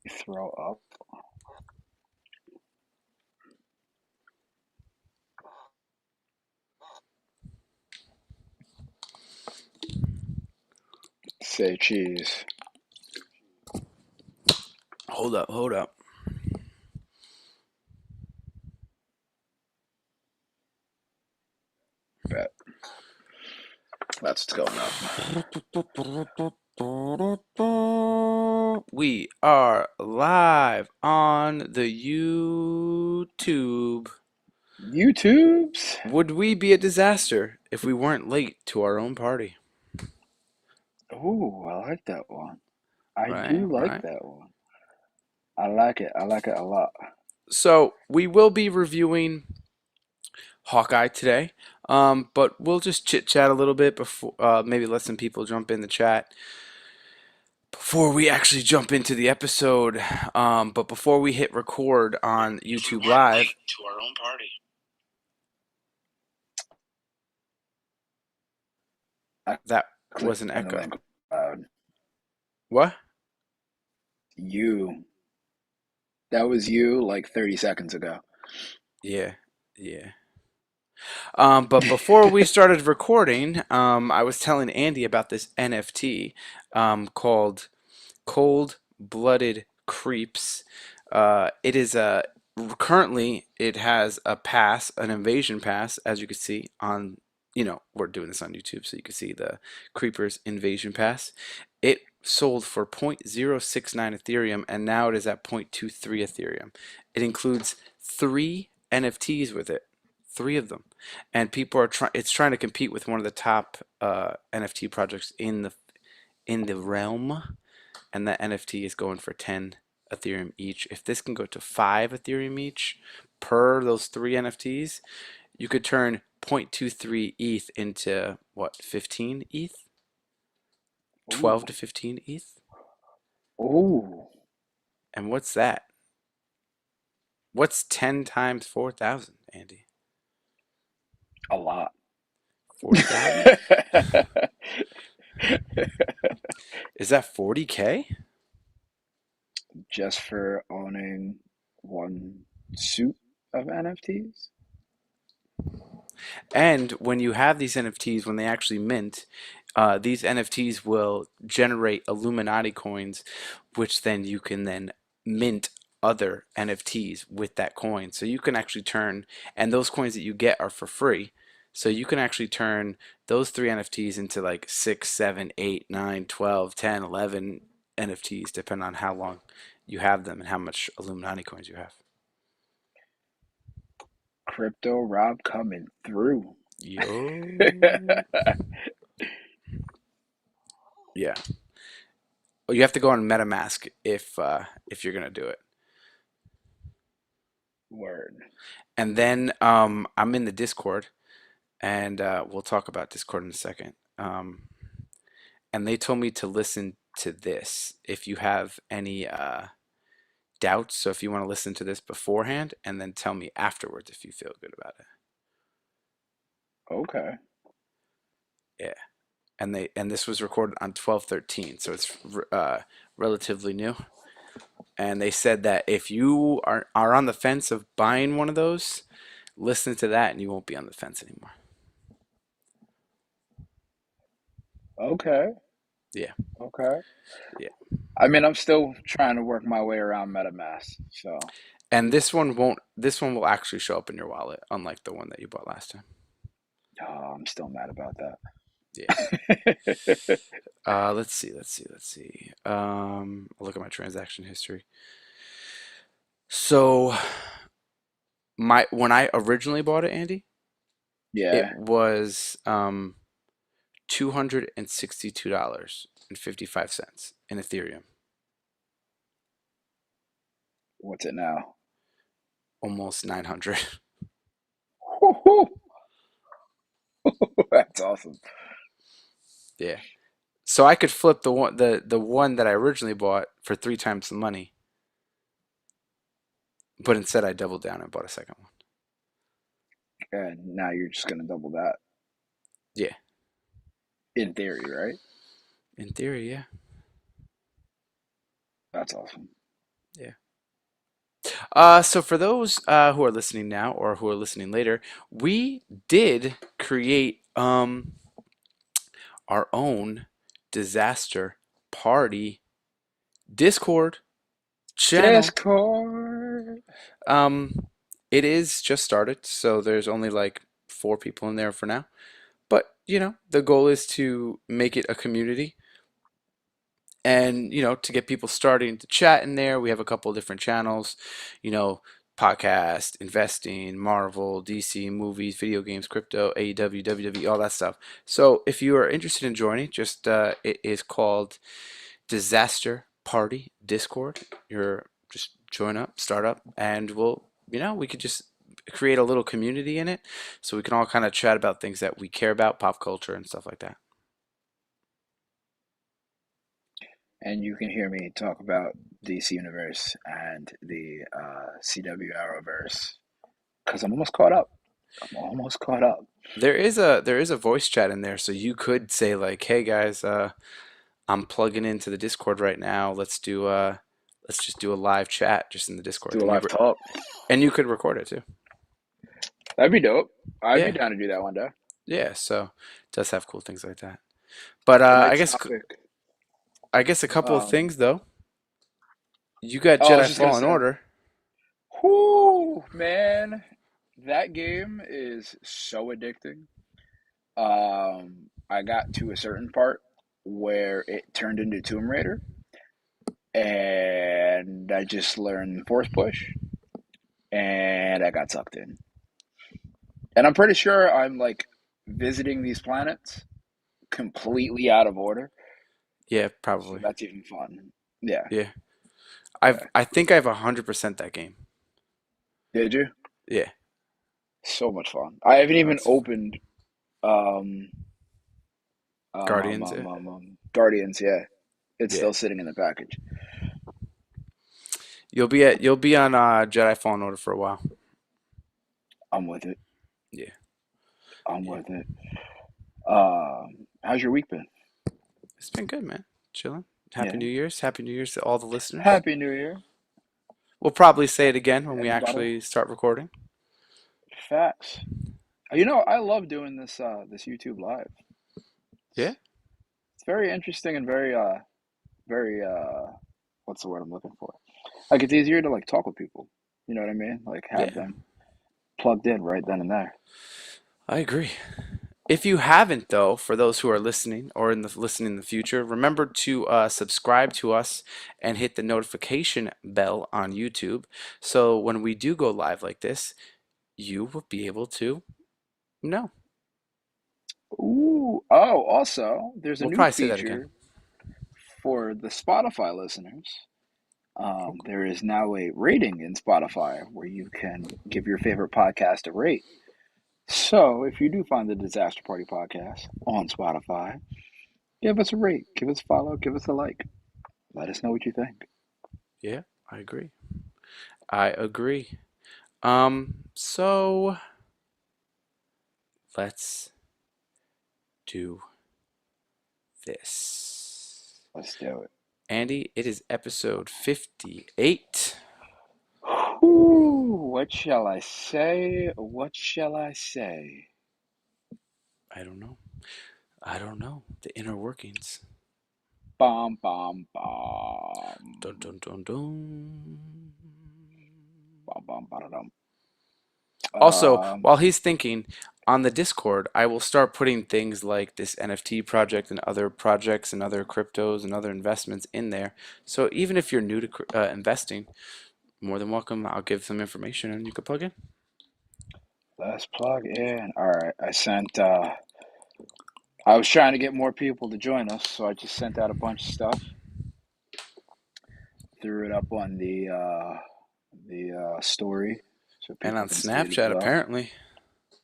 Throw up. Say cheese. Hold up, hold up. Bet. That's what's going up. We are live on the YouTube. YouTubes. Would we be a disaster if we weren't late to our own party? Ooh, I like that one. I Right, do like right. that one. I like it. I like it a lot. So we will be reviewing Hawkeye today, but we'll just chit chat a little bit before, maybe let some people jump in the chat before we actually jump into the episode. But before we hit record on YouTube Live, To our own party. I that was clicked an on the echo. link loud. What? You. That was you like 30 seconds ago. Yeah, yeah. But before we started recording, I was telling Andy about this NFT called Cold Blooded Creeps. It is a currently it has a pass, an invasion pass, as you can see on. We're doing this on YouTube, so you can see the Creepers invasion pass. It sold for 0.069 Ethereum, and now it is at 0.23 Ethereum. It includes three NFTs with it, three of them, and people are trying. It's trying to compete with one of the top NFT projects in the realm, and that NFT is going for 10 Ethereum each. If this can go to 5 Ethereum each per those three NFTs, you could turn 0.23 ETH into what, 15 ETH? 12 Ooh. to 15 ETH? Ooh. And what's that? What's 10 times 4,000, Andy? A lot. 40,000? Is that 40K? Just for owning one suit of NFTs? And when you have these NFTs, when they actually mint, these NFTs will generate Illuminati coins, which then you can then mint other NFTs with that coin. So you can actually turn, and those coins that you get are for free. So you can actually turn those three NFTs into like 6, 7, 8, 9, 12, 10, 11 NFTs, depending on how long you have them and how much Illuminati coins you have. Crypto Rob coming through. Yo. Yeah. Well, you have to go on MetaMask if you're gonna do it. Word. And then I'm in the Discord, and we'll talk about Discord in a second. And they told me to listen to this if you have any doubts. So if you want to listen to this beforehand, and then tell me afterwards if you feel good about it. Okay. Yeah. And this was recorded on 12/13, so it's relatively new. And they said that if you are on the fence of buying one of those, listen to that and you won't be on the fence anymore. Okay. Yeah, Okay. yeah. I mean, I'm still trying to work my way around MetaMask. So, And this one won't. This one will actually show up in your wallet, unlike the one that you bought last time. oh, I'm still mad about Yeah. that. Let's see. Let's see. Let's see. I'll look at my transaction history. So my when I originally bought it, Andy, it Yeah. was $262.55 in Ethereum, What's it now? almost 900. That's awesome. Yeah. So I could flip the one that I originally bought for three times the money, but instead I doubled down and bought a second one. And now you're just gonna double that Yeah. in theory, right? In theory, yeah. That's awesome. Yeah. So for those who are listening now or who are listening later, we did create our own disaster party Discord channel. Discord. Um, it is just started, so there's only like 4 people in there for now. But, the goal is to make it a community and, to get people starting to chat in there. We have a couple of different channels, you know, podcast, investing, Marvel, DC, movies, video games, crypto, AEW, WWE, all that stuff. So if you are interested in joining, just it is called Disaster Party Discord. You're just join up, start up, and we could just create a little community in it so we can all kind of chat about things that we care about, pop culture and stuff like that. And you can hear me talk about DC Universe and the CW Arrowverse because I'm almost caught up. I'm almost caught up. There is a voice chat in there, so you could say like, "Hey guys, I'm plugging into the Discord right now. Let's just do a live chat just in the Let's Discord." do a live talk. And you could record it too. That'd be dope. I'd be Yeah, down to do that one day. yeah. So it does have cool things like that. But Tonight's topic. I guess a couple of Um, things though. You got oh, I was Jedi just gonna Fallen say, Order. whoo, man, that game is so addicting. I got to a certain part where it turned into Tomb Raider, and I just learned Force Push, and I got sucked in. And I'm pretty sure I'm like visiting these planets completely out of order, Yeah, so probably. that's even fun. Yeah. Yeah. Okay. I think I've 100% that game. Did you? Yeah. So much fun. I haven't No, even it's opened um Guardians. Guardians. Yeah, it's Yeah. still sitting in the package. You'll be on Jedi Fallen Order for a while. I'm with it. Yeah. I'm Yeah. with it. How's your week been? It's been good, man. Chilling. Happy Yeah. New Year's. Happy New Year's to all the listeners. Happy New Year. We'll probably say it again when we Everybody. actually start recording. Facts. I love doing this YouTube live. Yeah. It's very interesting and very what's the word I'm looking for? Like it's easier to like talk with people. You know what I mean? Like have Yeah. them plugged in right then and there. I agree. If you haven't, though, for those who are listening or listening in the future, remember to subscribe to us and hit the notification bell on YouTube. So when we do go live like this, you will be able to know. Ooh, oh, also, there's a We'll new probably say that again. feature for the Spotify listeners. Okay. There is now a rating in Spotify where you can give your favorite podcast a rate. So if you do find the Disaster Party podcast on Spotify, give us a rate, give us a follow, give us a like. Let us know what you think. Yeah, I agree. I agree. So let's do this. Let's do it. Andy, it is episode 58. Whew, what shall I say? What shall I say? I don't know. I don't know. The inner workings. Bom, bom, bom. Dun dun dun dun. Bom, bom, ba-da-dum. Also, Um, while he's thinking, on the Discord, I will start putting things like this NFT project and other projects and other cryptos and other investments in there. So even if you're new to investing, more than welcome. I'll give some information and you can plug in. let's plug in. All right, I was trying to get more people to join us, so I just sent out a bunch of stuff. Threw it up on the story so And people on can see it as Snapchat, well. apparently.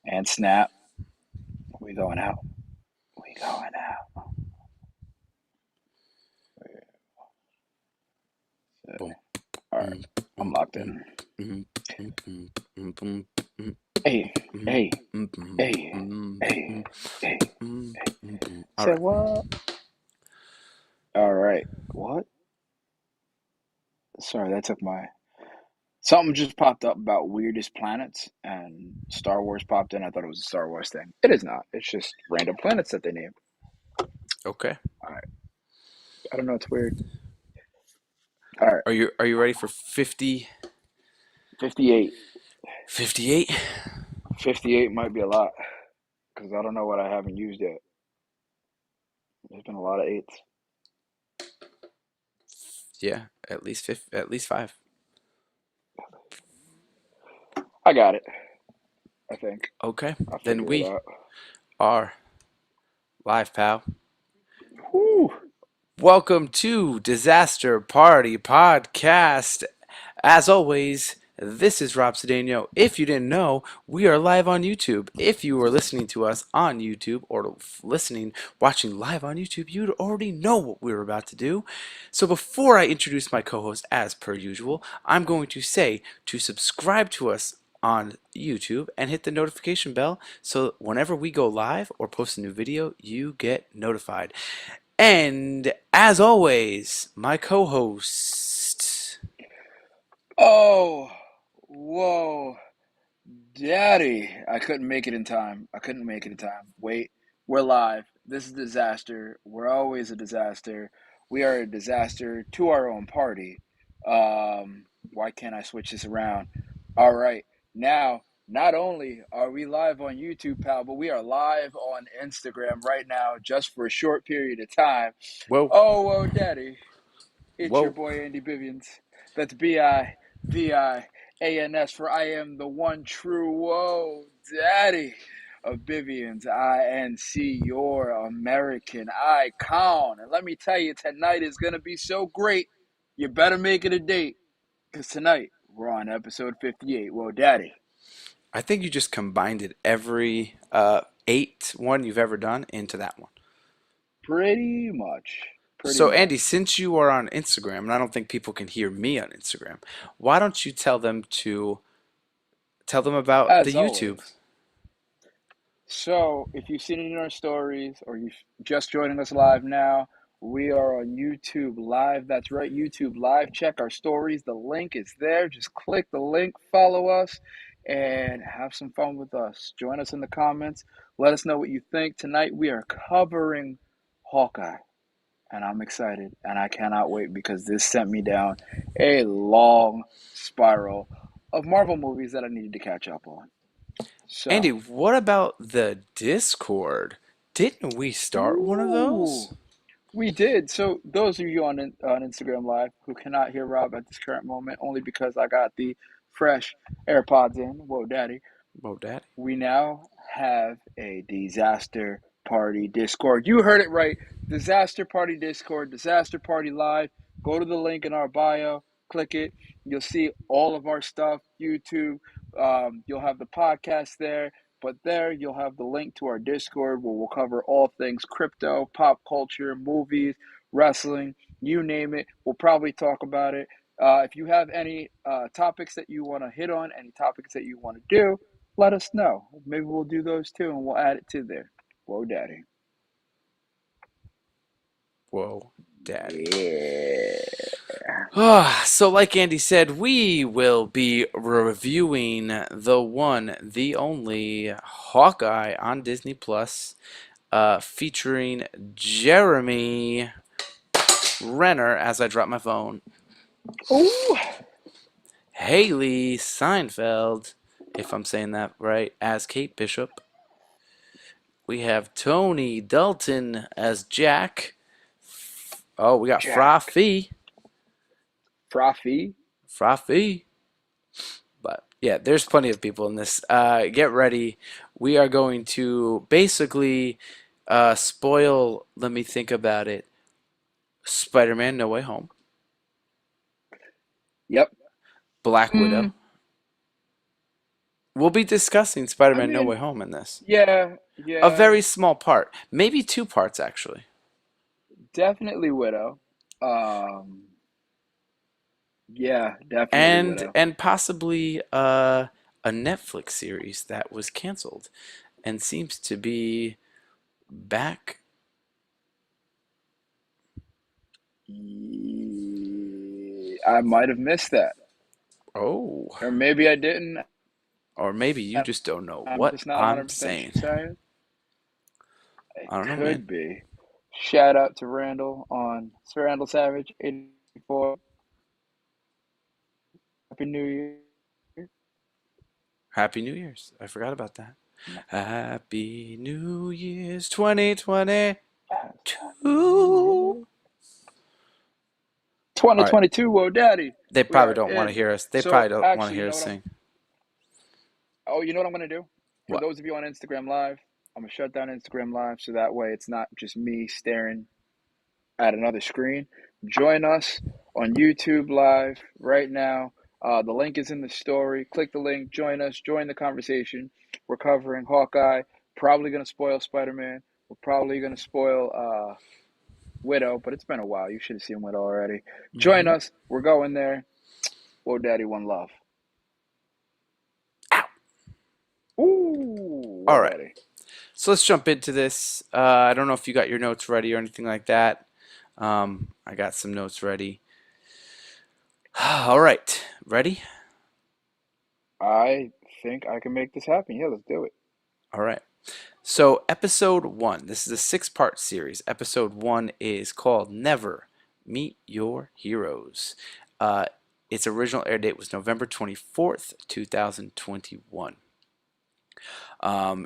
And Snap, we going out. We going out. Boom. All right, Mm, I'm mm, locked mm, in. mm, mm, mm, mm, mm, mm, Hey, mm, hey, mm, mm, hey, mm, hey, mm, hey. mm, mm, mm. All Say right. what? All right. What? Sorry, that took my something just popped up about weirdest planets, and Star Wars popped in. I thought it was a Star Wars thing. It is not. It's just random planets that they named. Okay. All right. I don't know. It's weird. All right. Are you ready for 50 58. 58? 58 might be a lot because I don't know what I haven't used yet. There's been a lot of eights. Yeah, at least 5. I got it. I think Okay. I'll Then figure it we out. are live, pal. Whew. Welcome to Disaster Party Podcast. As always, this is Rob Cedeno. If you didn't know, we are live on YouTube. If you are listening to us on YouTube or watching live on YouTube, you'd already know what we're about to do. So before I introduce my co-host as per usual, I'm going to say to subscribe to us on YouTube and hit the notification bell so whenever we go live or post a new video, you get notified. And as always, my co-host. Oh, whoa. Daddy, I couldn't make it in time. I couldn't make it in time. Wait, we're live. This is a disaster. We're always a disaster. We are a disaster to our own party. Why can't I switch this around? All right. Now, not only are we live on YouTube, pal, but we are live on Instagram right now just for a short period of time. Whoa, Oh, whoa, Daddy. It's your whoa. boy Andy Bivians. That's Bivians for I am the one true whoa daddy of Bivians INC, your American icon. And let me tell you, tonight is gonna be so great. You better make it a date, cause tonight we're on episode 58. Whoa, daddy. I think you just combined it every eight one you've ever done into that one. Pretty much. Pretty So Andy, much. since you are on Instagram, and I don't think people can hear me on Instagram, why don't you tell them about the As YouTube? always. So, if you've seen it in our stories or you're just joining us live now, we are on YouTube Live. That's right, YouTube Live. Check our stories. The link is there. Just click the link, follow us, and have some fun with us. Join us in the comments. Let us know what you think. Tonight, we are covering Hawkeye, and I'm excited, and I cannot wait because this sent me down a long spiral of Marvel movies that I needed to catch up on. So, Andy, what about the Discord? Didn't we start one of those? ooh. We did. So those of you on Instagram Live who cannot hear Rob at this current moment, only because I got the fresh AirPods in. Whoa, daddy. Oh, Daddy. We now have a disaster party Discord. You heard it right. Disaster party Discord, disaster party live. Go to the link in our bio, click it. You'll see all of our stuff, YouTube. You'll have the podcast there, but there you'll have the link to our Discord where we'll cover all things crypto, pop culture, movies, wrestling, you name it. We'll probably talk about it. If you have any topics that you want to hit on, any topics that you want to do, let us know. Maybe we'll do those too and we'll add it to there. Whoa, daddy. Whoa, Daddy. Yeah. So, like Andy said, we will be reviewing the one, the only Hawkeye on Disney Plus, featuring Jeremy Renner, as I drop my phone, Oh, Haley Seinfeld, if I'm saying that right, as Kate Bishop. We have Tony Dalton as Jack. Oh, we got Jack. Frothy. Frothy. Frothy. But yeah, there's plenty of people in this. Get ready. We are going to basically spoil, let me think about it, Spider Man No Way Home, Yep. Black Mm, Widow. We'll be discussing Spider I Man No mean, Way Home in this. yeah, A yeah. very small part. Maybe two parts, actually. Definitely Widow. Um, yeah, definitely And Widow. and possibly a Netflix series that was canceled and seems to be back. I might have missed that, Oh, or maybe I didn't. or maybe you just don't know I'm what just not I'm 100% saying. certain. It I don't know, man. could be. Shout out to Randall on Sir Randall Savage 84. Happy New Year. Happy New Year's. I forgot about that. Happy New Year's 2022. Happy New Year. All right. 2022, whoa, daddy. They We probably are don't want to in. hear us. They So probably don't want to actually, you hear know us what sing. you know what I'm gonna do? For What? those of you on Instagram Live, I'm gonna shut down Instagram Live so that way it's not just me staring at another screen. Join us on YouTube Live right now. The link is in the story. Click the link, join us, join the conversation. We're covering Hawkeye, probably going to spoil Spider Man. We're probably going to spoil Widow, but it's been a while. You should have seen Widow already. Join Hmm. us. We're going there. Whoa, Daddy, one love. Ow. Ooh, whoa, All right. Daddy. So let's jump into this. I don't know if you got your notes ready or anything like that. I got some notes ready. All right. Ready? I think I can make this happen. Yeah, let's do it. All right. So, episode one, this is a six-part series. Episode one is called Never Meet Your Heroes. Uh, its original air date was November 24th, 2021.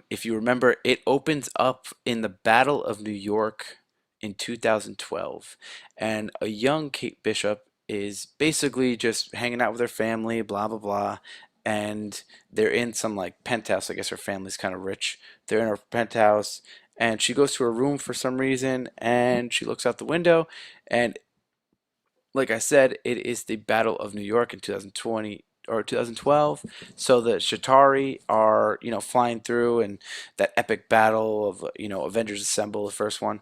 If you remember, it opens up in the Battle of New York in 2012, and a young Kate Bishop is basically just hanging out with her family, blah blah blah, and they're in some like penthouse. I guess her family's kind of rich. They're in her penthouse, and she goes to her room for some reason, and she looks out the window, and like I said, it is the Battle of New York in 2020 or 2012. So the Shatari are, flying through and that epic battle of, Avengers Assemble, the first one.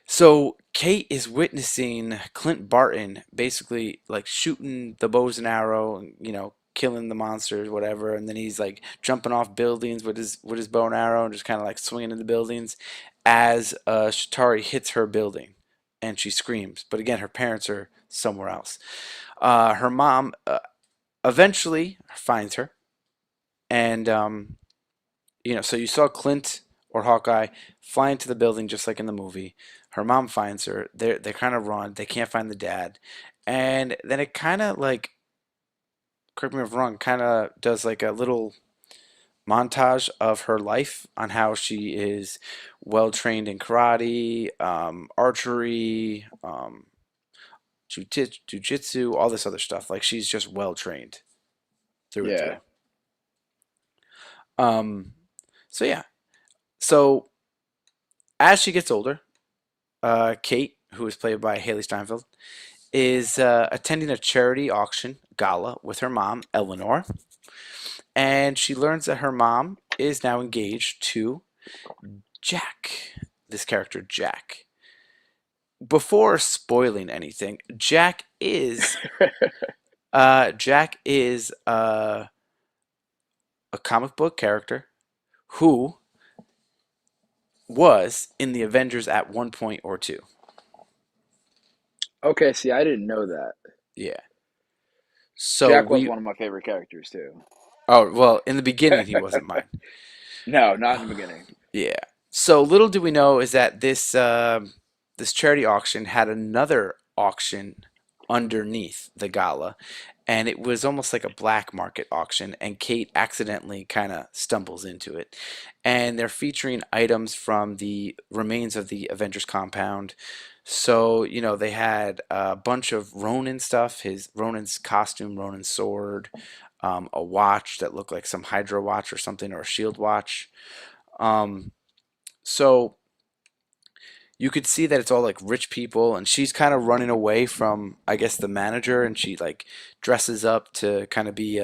So Kate is witnessing Clint Barton basically like shooting the bows and arrow and, killing the monsters, whatever, and then he's like jumping off buildings with his bow and arrow and just kind of like swinging in the buildings as Shatari hits her building and she screams. But again, her parents are somewhere else. Her mom eventually finds her, and so you saw Clint or Hawkeye fly into the building just like in the movie. Her mom finds her. They kind of run. They can't find the dad, and then it kind of like, correct me if I'm wrong, kind of does like a little montage of her life on how she is well trained in karate, archery, jujitsu, all this other stuff. Like she's just well trained through and Yeah. through. Um, so yeah. So as she gets older, Kate, who is played by Haley Steinfeld, is attending a charity auction gala with her mom, Eleanor, and she learns that her mom is now engaged to Jack. This character, Jack. Before spoiling anything, Jack is a comic book character who was in the Avengers at one point or two. Okay, see, I didn't know that. Yeah. So Jack was we one of my favorite characters, too. Oh, well, in the beginning he wasn't mine. No, not in the beginning. Yeah. So little do we know is that this charity auction had another auction underneath the gala, and it was almost like a black market auction, and Kate accidentally kind of stumbles into it. And they're featuring items from the remains of the Avengers compound. So, they had a bunch of Ronin stuff, his Ronin's costume, Ronin's sword, a watch that looked like some Hydra watch or something, or a shield watch. Um, so you could see that it's all like rich people, and she's kind of running away from, I guess, the manager, and she like dresses up to kind of be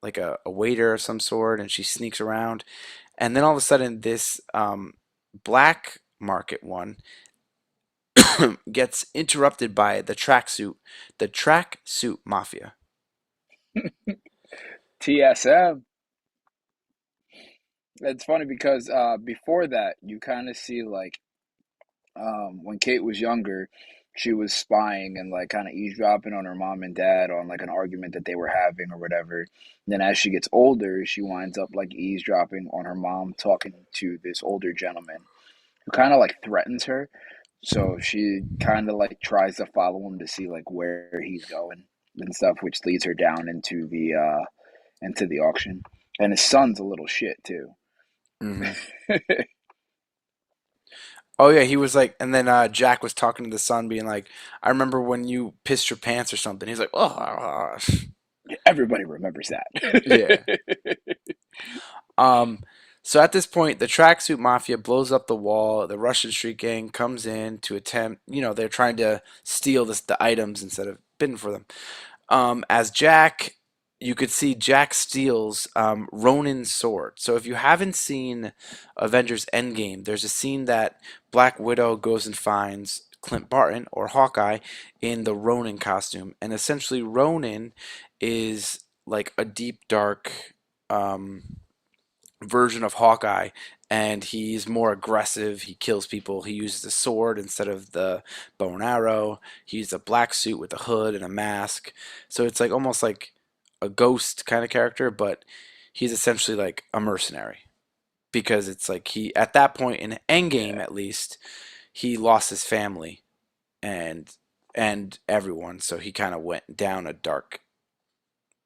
like a waiter of some sort, and she sneaks around, and then all of a sudden this black market one gets interrupted by the tracksuit mafia. TSM. It's funny because before that, you kind of see like when Kate was younger, she was spying and like kind of eavesdropping on her mom and dad on like an argument that they were having or whatever. And then as she gets older, she winds up like eavesdropping on her mom talking to this older gentleman who kind of like threatens her. So she kind of like tries to follow him to see like where he's going and stuff, which leads her down into the auction. And his son's a little shit too. Hmm. Oh yeah, he was like, and then Jack was talking to the son, being like, "I remember when you pissed your pants or something." He's like, "Oh, Everybody remembers yeah." that. Um, so at this point, the tracksuit mafia blows up the wall. The Russian street gang comes in to attempt, they're trying to steal the items instead of bidding for them. As Jack, you could see Jack steals Ronin's sword. So if you haven't seen Avengers Endgame, there's a scene that Black Widow goes and finds Clint Barton or Hawkeye in the Ronin costume, and essentially Ronin is like a deep dark um, version of Hawkeye, and he's more aggressive. He kills people. He uses a sword instead of the bow and arrow. He uses a black suit with a hood and a mask. So it's like almost like a ghost kind of character, but he's essentially like a mercenary because it's like he at that point in Endgame Yeah, at least he lost his family and everyone, so he kind of went down a dark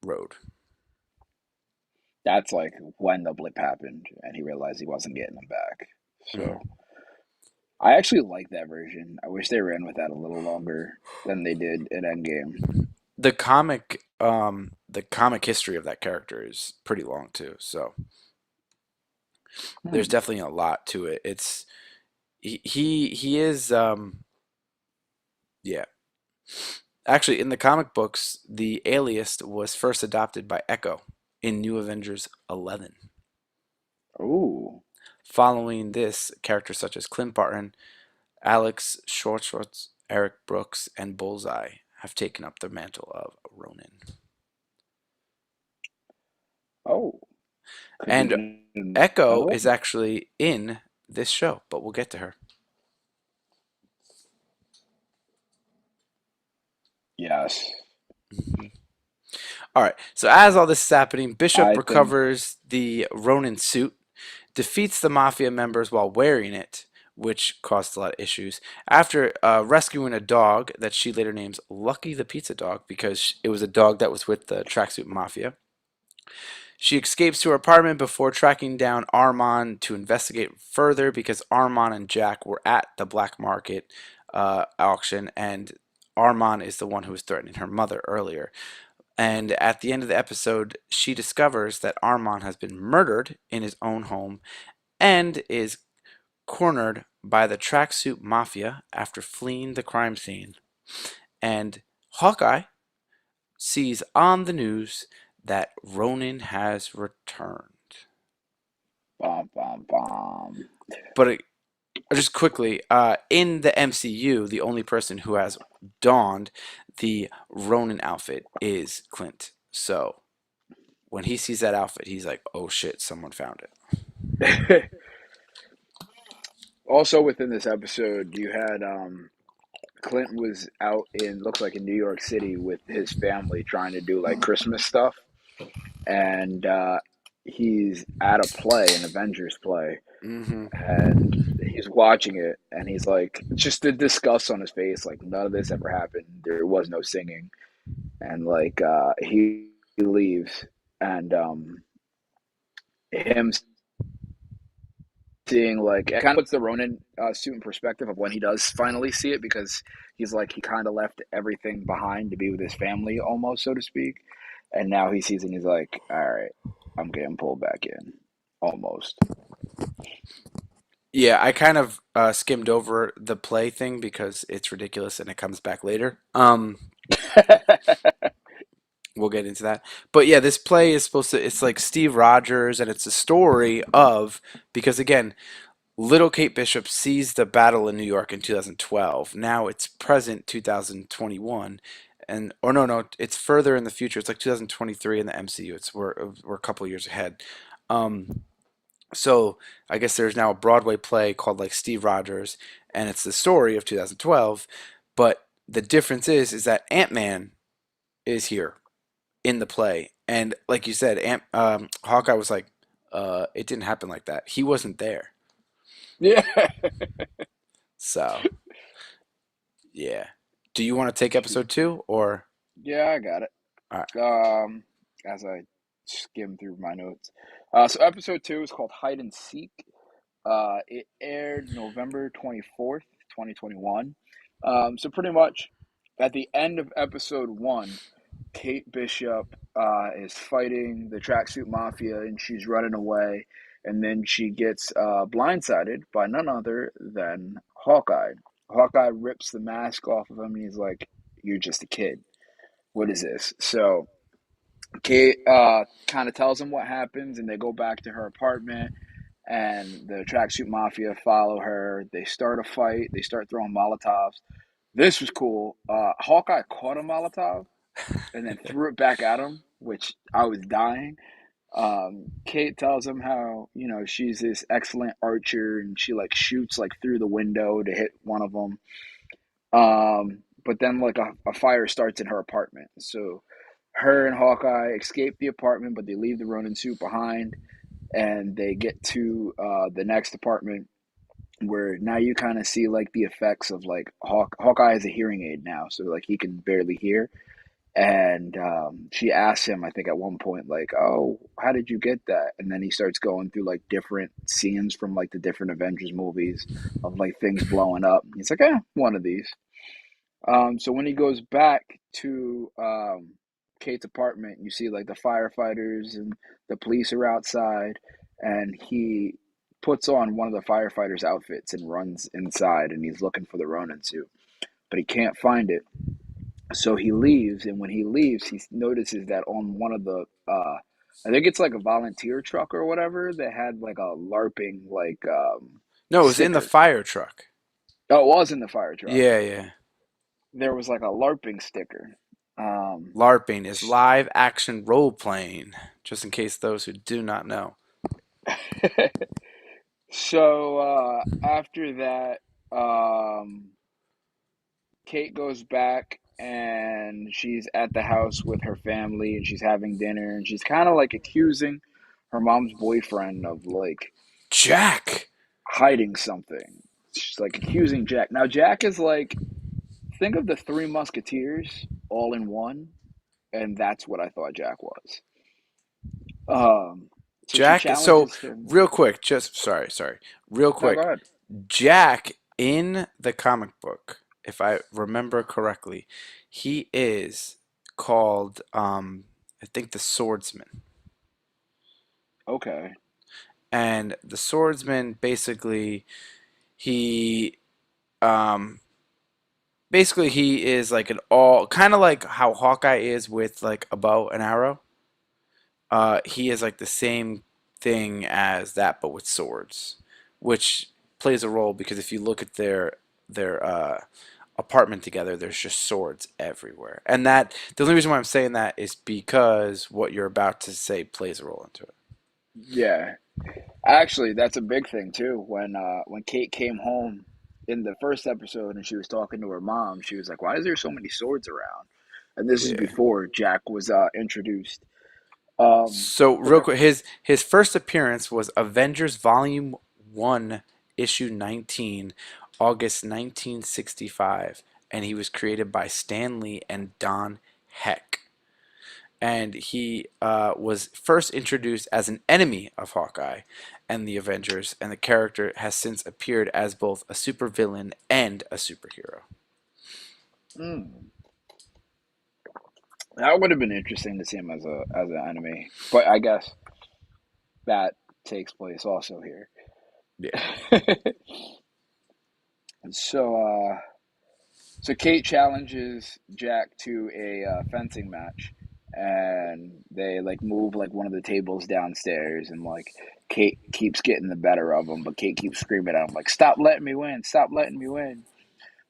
road. that's like when the blip happened and he realized he wasn't getting them back. Mhm. So I actually like that version. I wish they ran with that a little longer than they did in Endgame. The comic history of that character is pretty long too, so there's Hmm. definitely a lot to it. It's he is yeah. Actually, in the comic books, the alias was first adopted by Echo in New Avengers 11. Ooh. Following this, characters such as Clint Barton, Alex Shortshorts, Eric Brooks, and Bullseye have taken up the mantle of Ronin. Oh. Could we And get Echo another is one? actually in this show, but we'll get to her. Yes. Mhm. All right. So as all this is happening, Bishop I think recovers the Ronin suit, defeats the mafia members while wearing it, which caused a lot of issues. After rescuing a dog that she later names Lucky the Pizza Dog because it was a dog that was with the tracksuit mafia. She escapes to her apartment before tracking down Armand to investigate further because Armand and Jack were at the black market auction, and Armand is the one who was threatening her mother earlier. And at the end of the episode, she discovers that Armand has been murdered in his own home and is cornered by the tracksuit mafia after fleeing the crime scene. And Hawkeye sees on the news that Ronin has returned. bomb, bomb, bomb. But just quickly, in the MCU, the only person who has donned the Ronin outfit is Clint. So when he sees that outfit, he's like, "Oh shit, someone found it." Also within this episode, you had Clint was out in looks like in New York City with his family trying to do like Christmas stuff, and he's at a play, an Avengers play, and Hmm. he's watching it, and he's like, just the disgust on his face, like none of this ever happened. There was no singing, and like he leaves, and him seeing like it kind of puts the Ronin suit in perspective of when he does finally see it because he's like he kind of left everything behind to be with his family almost so to speak, and now he sees it and he's like, all right, I'm getting pulled back in almost. Yeah, I kind of skimmed over the play thing because it's ridiculous and it comes back later. We'll get into that. But yeah, this play is supposed to, it's like Steve Rogers and it's a story of, because again, little Kate Bishop sees the battle in New York in 2012. Now it's present 2021. And, or no, it's further in the future. It's like 2023 in the MCU. We're a couple years ahead. Um, so I guess there's now a Broadway play called like Steve Rogers, and it's the story of 2012. But the difference is that Ant-Man is here in the play, and like you said, Hawkeye was like, it didn't happen like that. He wasn't there. Yeah. So yeah. Do you want to take episode two or? Yeah, I got it. All right. Um, as I skim through my notes. So episode 2 is called Hide and Seek. It aired November 24th, 2021. So pretty much at the end of episode 1, Kate Bishop is fighting the tracksuit mafia and she's running away. And then she gets blindsided by none other than Hawkeye. Hawkeye rips the mask off of him and he's like, "You're just a kid. What is this?" So Kate kind of tells him what happens and they go back to her apartment and the tracksuit mafia follow her. They start a fight. They start throwing Molotovs. This was cool. Hawkeye caught a Molotov and then threw it back at him, which I was dying. Kate tells him how she's this excellent archer and she like shoots like through the window to hit one of them. But then like a fire starts in her apartment, so her and Hawkeye escape the apartment, but they leave the Ronin suit behind, and they get to the next apartment where now you kind of see like the effects of like Hawkeye has a hearing aid now, so like he can barely hear. And she asks him, I think at one point, like, "Oh, how did you get that?" And then he starts going through like different scenes from like the different Avengers movies of like things blowing up. He's like, one of these." So when he goes back to Kate's apartment, you see like the firefighters and the police are outside, and he puts on one of the firefighters' outfits and runs inside, and he's looking for the Ronin suit, but he can't find it. So he leaves, and when he leaves, he notices that on one of the, I think it's like a volunteer truck or whatever, that had like a LARPing like No, it was in the sticker. fire truck. Oh, it was in the fire truck. Yeah, yeah. There was like a LARPing sticker. Um, LARPing is live action role playing, just in case those who do not know. so after that, Kate goes back and she's at the house with her family and she's having dinner and she's kind of like accusing her mom's boyfriend of like Jack! hiding something. She's like accusing Jack. Now Jack is like, think of the Three Musketeers all in one, and that's what I thought Jack was. Um, so she Jack, so challenges him. real quick, just sorry. Real No, go quick. ahead. Jack in the comic book, if I remember correctly, he is called I think the swordsman. Okay. And the swordsman he um basically he is like an all kind of like how Hawkeye is with like a bow and arrow. He is like the same thing as that, but with swords, which plays a role because if you look at their apartment together, there's just swords everywhere, and that the only reason why I'm saying that is because what you're about to say plays a role into it. Yeah. Actually, that's a big thing too. When Kate came home in the first episode and she was talking to her mom, she was like, "Why is there so many swords around?" And this is Yeah. before Jack was introduced. So But real the quick, his first appearance was Avengers Volume 1, Issue 19, August 1965, and he was created by Stan Lee and Don Heck. And he was first introduced as an enemy of Hawkeye and the Avengers, and the character has since appeared as both a supervillain and a superhero. mm, that would have been interesting to see him as an enemy, but I guess that takes place also here. Yeah. so So Kate challenges Jack to a fencing match, and they like move like one of the tables downstairs, and like Kate keeps getting the better of him, but Kate keeps screaming at him like, "Stop letting me win! Stop letting me win!"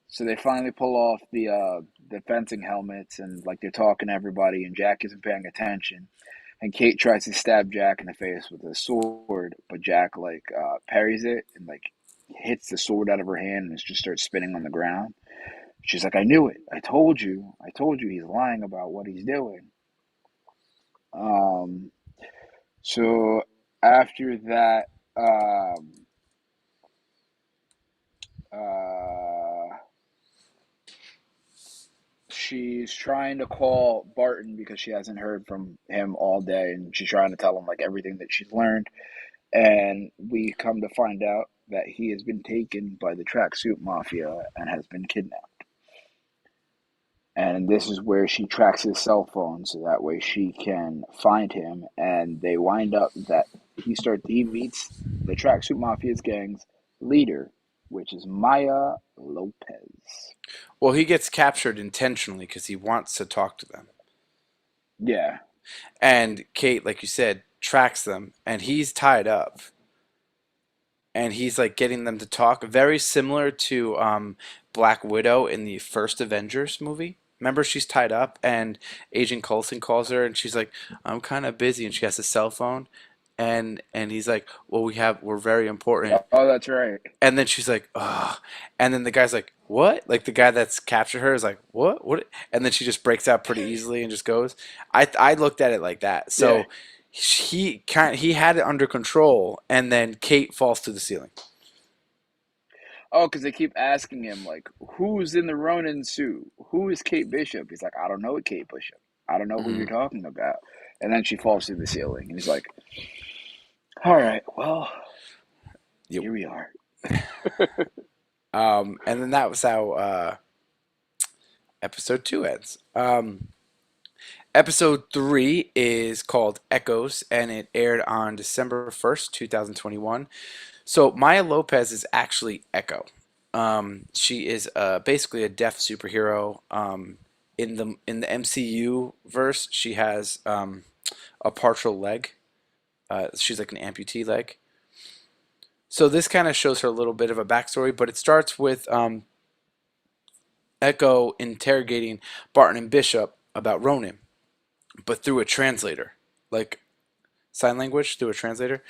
So they finally pull off the fencing helmets, and like they're talking to everybody, and Jack isn't paying attention, and Kate tries to stab Jack in the face with a sword, but Jack like parries it and like hits the sword out of her hand, and it just starts spinning on the ground. She's like, I knew it. I told you. I told you he's lying about what he's doing. Um, so after that, um, uh, she's trying to call Barton because she hasn't heard from him all day, and she's trying to tell him like everything that she's learned. And we come to find out that he has been taken by the tracksuit mafia and has been kidnapped. And this is where she tracks his cell phone so that way she can find him. And they wind up that he meets the tracksuit mafia's gang's leader, which is Maya Lopez. Well, he gets captured intentionally because he wants to talk to them. Yeah. And Kate, like you said, tracks them, and he's tied up. And he's like getting them to talk, very similar to Black Widow in the first Avengers movie. Remember, she's tied up, and Agent Coulson calls her, and she's like, "I'm kind of busy," and she has a cell phone, and he's like, "Well, we're very important." Oh, that's right. And then she's like, "Ugh," and then the guy's like, "What?" Like the guy that's captured her is like, "What? What?" And then she just breaks out pretty easily and just goes. I looked at it like that. Yeah. So he had it under control, and then Kate falls through the ceiling. Oh, because they keep asking him, like, who's in the Ronin suit? Who is Kate Bishop? He's like, I don't know Kate Bishop. I don't know who you're Mm-hmm. talking about. And then she falls through the ceiling. And he's like, all right, well, Yep. here we are. And then that was how episode 2 ends. Episode 3 is called Echoes, and it aired on December 1st, 2021. So Maya Lopez is actually Echo. She is basically a deaf superhero. In the MCU verse, she has a partial leg. She's like an amputee leg. So this kind of shows her a little bit of a backstory, but it starts with Echo interrogating Barton and Bishop about Ronin, but through a translator, like sign language through a translator.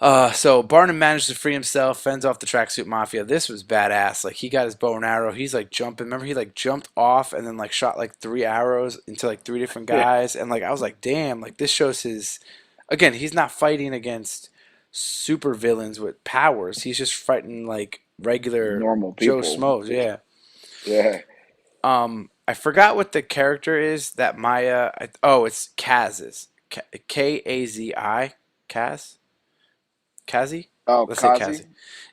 So Barnum managed to free himself, fends off the tracksuit mafia. This was badass. Like he got his bow and arrow. He's like jumping. Remember he like jumped off and then like shot like 3 arrows into like 3 different Yeah, guys. And like I was like, damn. Like this shows his. Again, he's not fighting against super villains with powers. He's just fighting like regular normal Joe people. Schmoes. Yeah. Yeah. I forgot what the character is that Maya. Oh, it's Kaz's. Kazi. Kaz. Kazi? Oh, Let's say Kazi? Kazi.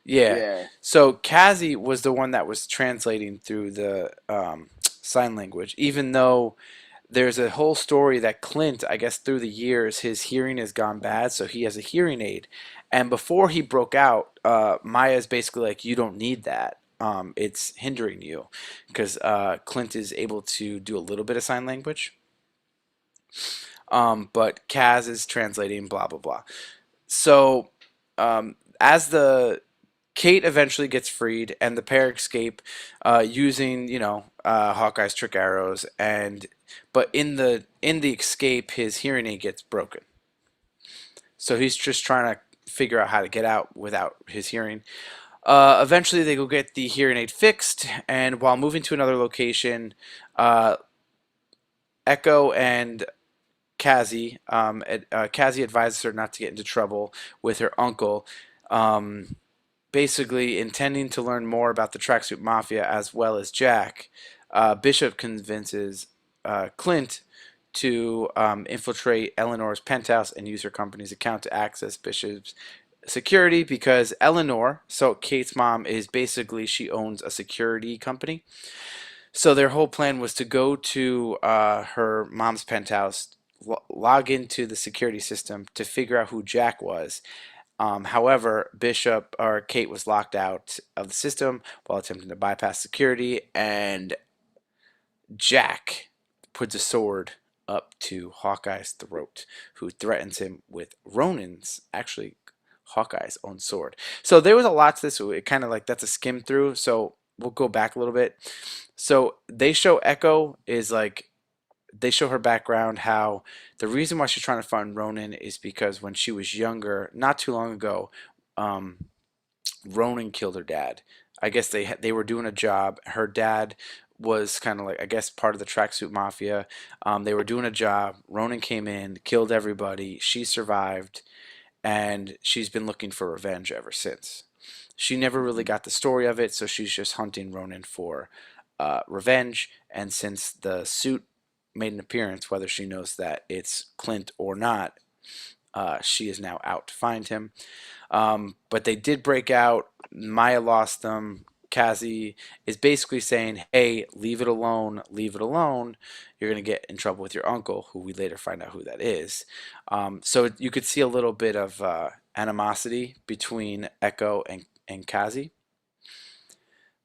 Yeah. Yeah. So Kazi was the one that was translating through the sign language, even though there's a whole story that Clint, I guess through the years, his hearing has gone bad, so he has a hearing aid. And before he broke out, Maya's basically like, you don't need that. It's hindering you because Clint is able to do a little bit of sign language. But Kaz is translating, blah, blah, blah. So as the Kate eventually gets freed, and the pair escape using, Hawkeye's trick arrows. And but in the escape, his hearing aid gets broken. So he's just trying to figure out how to get out without his hearing. Eventually, they go get the hearing aid fixed, and while moving to another location, uh, Echo and Kazi advises her not to get into trouble with her uncle. Basically intending to learn more about the Tracksuit Mafia as well as Jack. Bishop convinces Clint to infiltrate Eleanor's penthouse and use her company's account to access Bishop's security because Eleanor, so Kate's mom, is basically she owns a security company. So their whole plan was to go to her mom's penthouse, log into the security system to figure out who Jack was. However, Bishop or Kate was locked out of the system while attempting to bypass security, and Jack puts a sword up to Hawkeye's throat, who threatens him with Ronin's, actually Hawkeye's own sword. So there was a lot to this. So it kind of like that's a skim through. So we'll go back a little bit. So they show Echo is like they show her background how the reason why she's trying to find Ronin is because when she was younger, not too long ago, um, Ronin killed her dad. I guess they were doing a job. Her dad was kind of like, I guess, part of the tracksuit mafia. They were doing a job. Ronan came in, killed everybody. She survived, and she's been looking for revenge ever since. She never really Mhm. got the story of it, so she's just hunting Ronan for revenge. And since the suit made an appearance, whether she knows that it's Clint or not, she is now out to find him. But they did break out. Maya lost them. Kazi is basically saying, "Hey, leave it alone. Leave it alone. You're gonna get in trouble with your uncle," who we later find out who that is. So you could see a little bit of animosity between Echo and Kazi.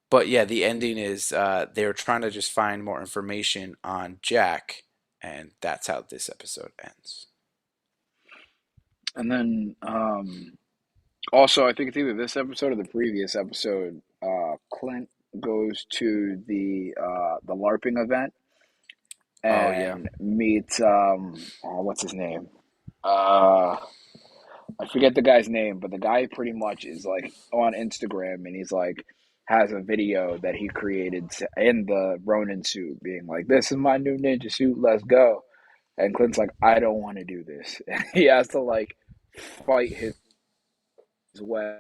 But yeah, the ending is they're trying to just find more information on Jack, and that's how this episode ends. And then also, I think it's either this episode or the previous episode. Clint goes to the LARPing event Oh yeah, and meets oh, what's his name? Uh, I forget the guy's name, but the guy pretty much is like on Instagram, and he's like has a video that he created in the Ronin suit, being like, "This is my new ninja suit. Let's go." And Clint's like, "I don't want to do this." And he has to like fight his way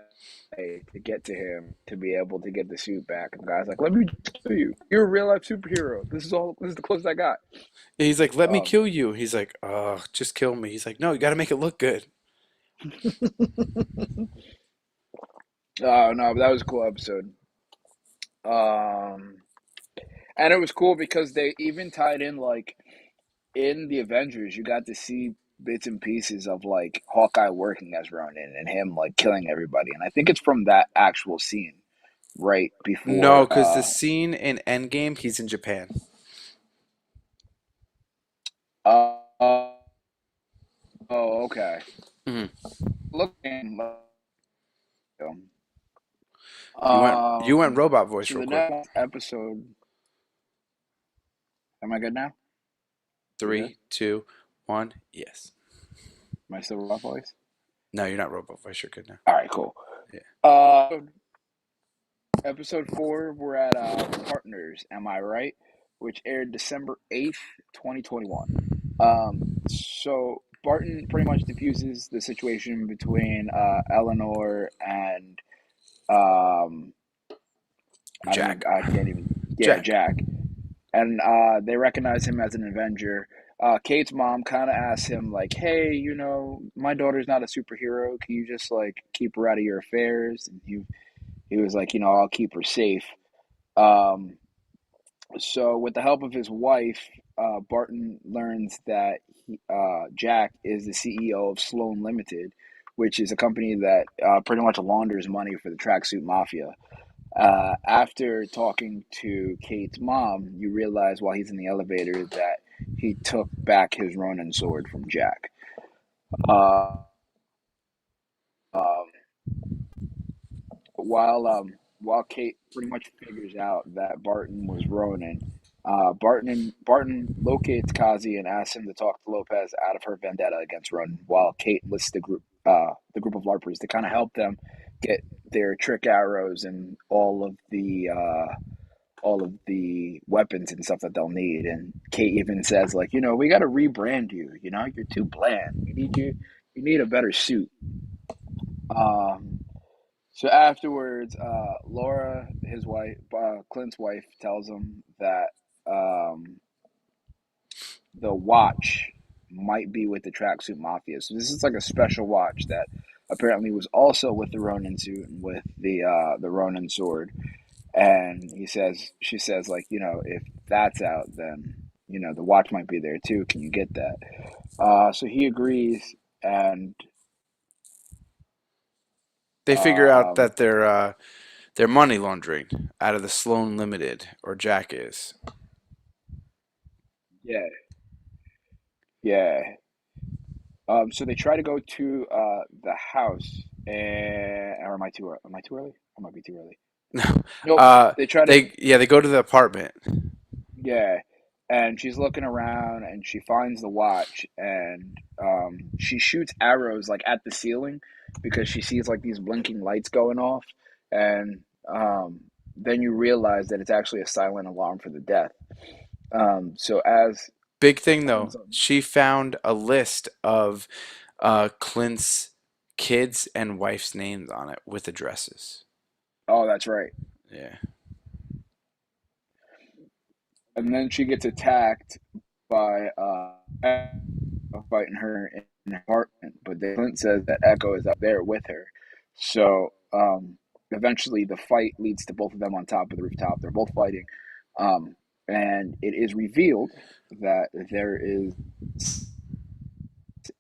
to get to him to be able to get the suit back. And the guy's like, "Let me just kill you. You're a real life superhero. This is all. This is the closest I got." he's like, "Let me Um, kill you." He's like, "Oh, just kill me." He's like, "No, you got to make it look good." oh no, but that was a cool episode. Um, and it was cool because they even tied in like in the Avengers, you got to see bits and pieces of like Hawkeye working as Ronin and him like killing everybody. And I think it's from that actual scene right No, before. because the scene in Endgame, he's in Japan. Oh, okay. Hmm. Looking. You went robot voice So real the quick. next episode. Am I good now? We good? 3, 2, 1. Yes. Am I still robot voice? No, you're not robot voice. You're good now. All right, cool. Yeah. Episode four, we're at Partners, Am I Right? Which aired December 8th, 2021. So Barton pretty much diffuses the situation between Eleanor and um, Jack. I can't even, yeah, Jack. Jack. And they recognize him as an Avenger. Kate's mom kind of asks him, like, hey, my daughter's not a superhero. Can you just, like, keep her out of your affairs? And he was like, I'll keep her safe. Um, So, with the help of his wife, Barton learns that Jack is the CEO of Sloan Limited, which is a company that pretty much launders money for the tracksuit mafia. After talking to Kate's mom, you realize while he's in the elevator that he took back his Ronin sword from Jack. Uh, um, while Kate pretty much figures out that Barton was Ronin, Barton locates Kazi and asks him to talk to Lopez out of her vendetta against Ronin, while Kate lists the group of LARPers to kind of help them get their trick arrows and all of the weapons and stuff that they'll need. And Kate even says, like, we got to rebrand you. You're too bland. You need a better suit. Um, so afterwards, Laura, his wife, Clint's wife, tells him that um, the watch might be with the tracksuit mafia. So this is like a special watch that apparently was also with the Ronin suit and with the Ronin sword. And she says, like, if that's out, then the watch might be there too. Can you get that? So he agrees, and They figure out um, that they're money laundering out of the Sloan Limited, or Jack is. yeah, yeah. So they try to go to the house, and or am I too? Am I too early? I might be too early. Nope. uh, They try to, they go to the apartment. yeah. And she's looking around, and she finds the watch, and she shoots arrows like at the ceiling because she sees like these blinking lights going off, and um, then you realize that it's actually a silent alarm for the death. So as Big thing ends though, up, she found a list of Clint's kids and wife's names on it with addresses. oh, that's right. Yeah. And then she gets attacked by fighting her in her apartment, but then Clint says that Echo is up there with her. So eventually, the fight leads to both of them on top of the rooftop. They're both fighting, um, and it is revealed that there is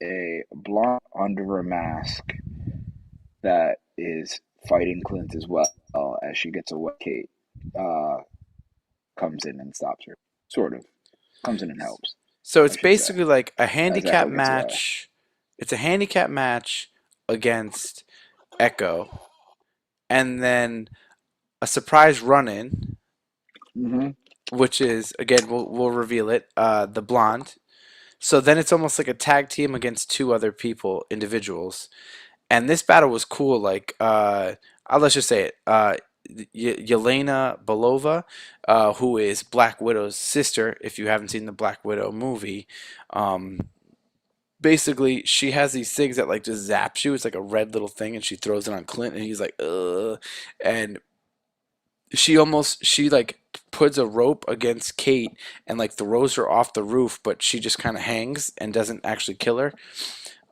a blonde under a mask that is fighting Clint as well as she gets away. Kate uh, comes in and stops her. Sort of comes in and helps, So I it's should say, basically like a as handicap Echo gets away. match. It's a handicap match against Echo, and then a surprise run-in, Hmm. which is again we'll reveal it. The blonde. So then it's almost like a tag team against two other people, individuals. And this battle was cool. Like, let's just say it. Yelena Belova, who is Black Widow's sister, if you haven't seen the Black Widow movie, um, basically she has these things that like just zaps you. It's like a red little thing, and she throws it on Clint, and he's like, ugh. And she like puts a rope against Kate and like throws her off the roof, but she just kind of hangs and doesn't actually kill her.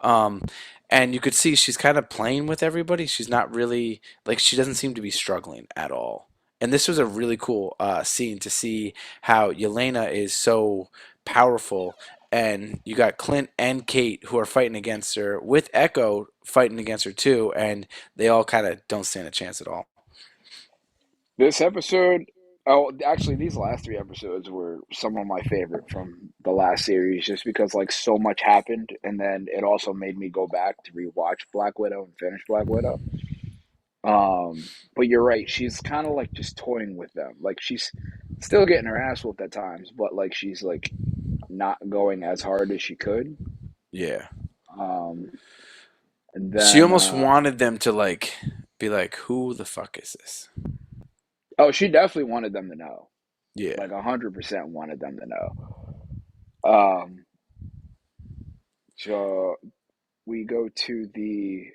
Um, and you could see she's kind of playing with everybody. She's not really like she doesn't seem to be struggling at all. And this was a really cool scene to see how Yelena is so powerful, and you got Clint and Kate who are fighting against her, with Echo fighting against her too, and they all kind of don't stand a chance at all. This episode, oh, actually, these last three episodes were some of my favorite from the last series, just because like so much happened, and then it also made me go back to rewatch Black Widow and finish Black Widow. But you're right, she's kind of like just toying with them, like she's still getting her ass whooped at times, but like she's like not going as hard as she could. Yeah. Um, and She then, almost wanted them to like be like, "Who the fuck is this?" oh, she definitely wanted them to know, Yeah. like 100% wanted them to know. Um, so we go to the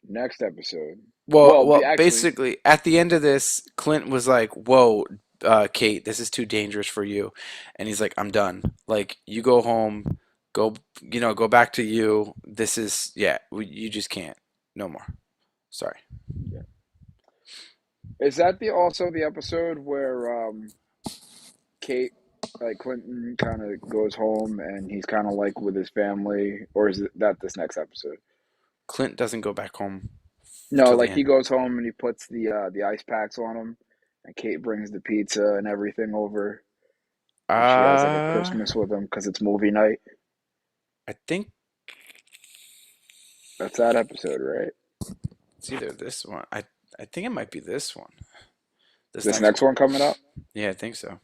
next episode. Well, actually, Basically, at the end of this, Clint was like, "Whoa, Kate, this is too dangerous for you," and he's like, "I'm done. Like, you go home, go, go back to you. This is, yeah, you just can't, no more. Sorry." is that the also the episode where Kate, like Clinton, kind of goes home and he's kind of like with his family, or is it that this next episode? Clint doesn't go back home No, till the like he end. goes home and he puts the ice packs on him, and Kate brings the pizza and everything over, and she has like a Uh, Christmas with him because it's movie night. I think That's that episode, right? it's either this one. I think it might be this one. This This next next one. one coming up. Yeah, I think so.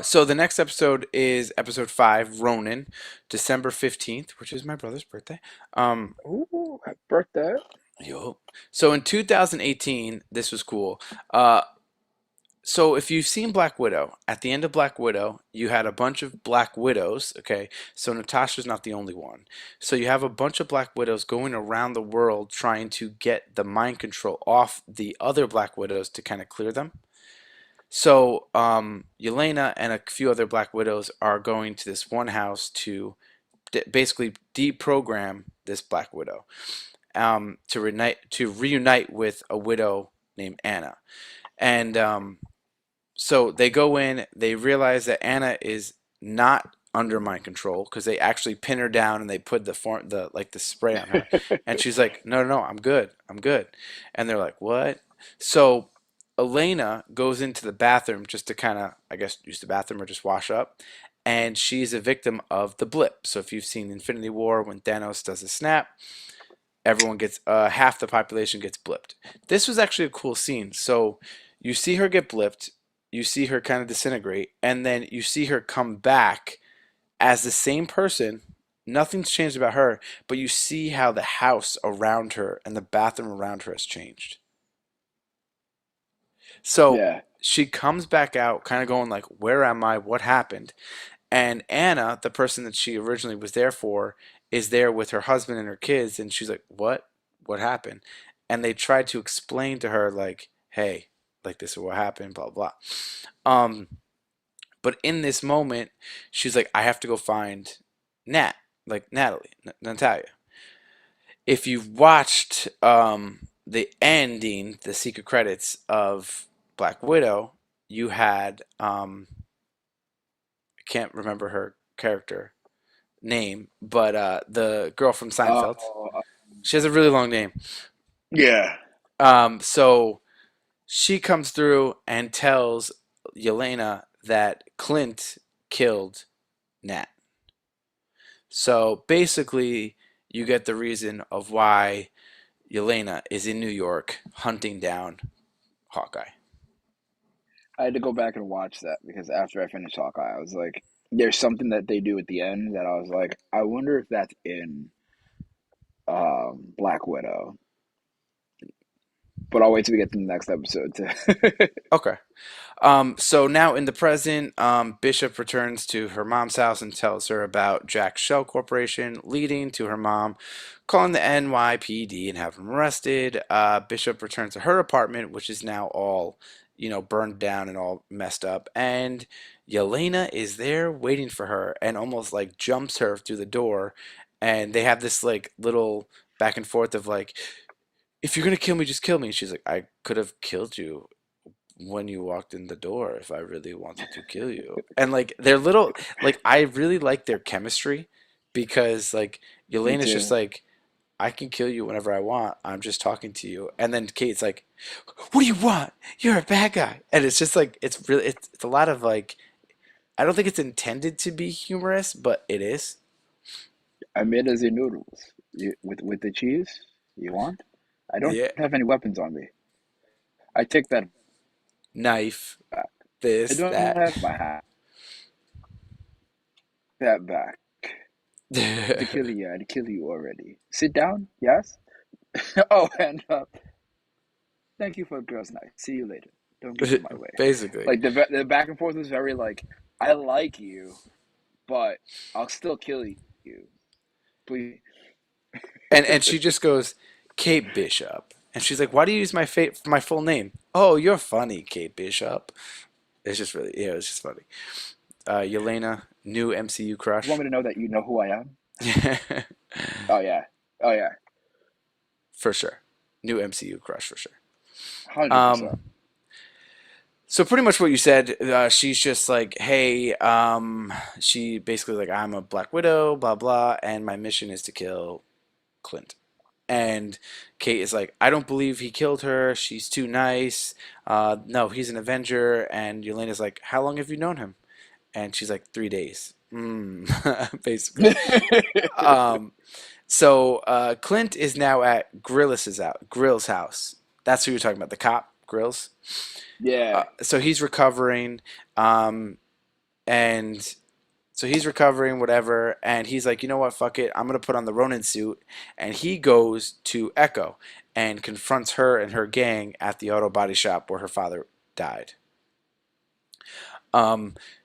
So the next episode is episode 5, Ronin, December 15th, which is my brother's birthday. Um, Ooh, happy birthday! yo. So in 2018, this was cool. Uh, so if you've seen Black Widow, at the end of Black Widow, you had a bunch of Black Widows, okay? So Natasha's not the only one. So you have a bunch of Black Widows going around the world trying to get the mind control off the other Black Widows to kind of clear them. So, Yelena and a few other Black Widows are going to this one house to basically deprogram this Black Widow, to reunite with a widow named Anna. And so they go in, they realize that Anna is not under mind control because they actually pin her down and they put the spray on her, and she's like, no, no, no, I'm good, I'm good. And they're like, what? So Elena goes into the bathroom just to kind of, I guess, use the bathroom or just wash up, and she's a victim of the blip. So if you've seen Infinity War, when Thanos does a snap, everyone gets half the population gets blipped. This was actually a cool scene. So you see her get blipped, you see her kind of disintegrate, and then you see her come back as the same person. Nothing's changed about her, but you see how the house around her and the bathroom around her has changed. So Yeah. she comes back out, kind of going like, "Where am I? What happened?" And Anna, the person that she originally was there for, is there with her husband and her kids, and she's like, "What? What happened?" And they tried to explain to her like, "Hey, like this is what happened, blah blah." Um, but in this moment, she's like, "I have to go find Nat, like Natalia." If you've watched the ending, the secret credits of Black Widow, you had I can't remember her character name, but the girl from Seinfeld. Oh, She has a really long name. yeah. So she comes through and tells Yelena that Clint killed Nat. So basically, you get the reason of why Yelena is in New York hunting down Hawkeye. I had to go back and watch that because after I finished Hawkeye, I was like, there's something that they do at the end that I was like, I wonder if that's in Black Widow. But I'll wait till we get to the next episode to. Okay. So now in the present, Bishop returns to her mom's house and tells her about Jack's Shell Corporation, leading to her mom calling the NYPD and having him arrested. Bishop returns to her apartment, which is now all, burned down and all messed up. And Yelena is there waiting for her and almost like jumps her through the door. And they have this like little back and forth of like, if you're gonna kill me, just kill me. And she's like, I could have killed you when you walked in the door if I really wanted to kill you. And like they're little like I really like their chemistry because like Me Yelena's just too. like I can kill you whenever I want. I'm just talking to you. And then Kate's like, "What do you want? You're a bad guy." And it's just like it's a lot of like I don't think it's intended to be humorous, but it is. I made as your noodles with the cheese. You want? I don't Yeah. have any weapons on me. I take that Knife, back. I this, don't that. have my hat. That back. To kill you, I'd kill you already. Sit down. Yes. Oh, and thank you for a girl's night. See you later. Don't get in my way. Basically. Like the back and forth was very like, I like you, but I'll still kill you. Please. And she just goes, Kate Bishop. And she's like, why do you use my full name? Oh, you're funny, Kate Bishop. It's just really, yeah, it's just funny. Yelena, new MCU You want crush. me to know that you know who I am? Oh yeah. Oh yeah. For sure. New MCU crush for sure. 100%. Um, so pretty much what you said, she's just like, hey, she basically like, I'm a Black Widow, blah blah, and my mission is to kill Clint. And Kate is like, I don't believe he killed her. She's too nice. No, he's an Avenger. And Yelena's like, how long have you known him? And she's like, 3 days. Basically. Um, so Clint is now at Grill's house. That's who you're talking about, the cop, Grills. Yeah. So he's recovering, um, and so he's recovering, whatever, and he's like, you know what, fuck it, I'm gonna put on the Ronin suit, and he goes to Echo and confronts her and her gang at the auto body shop where her father died.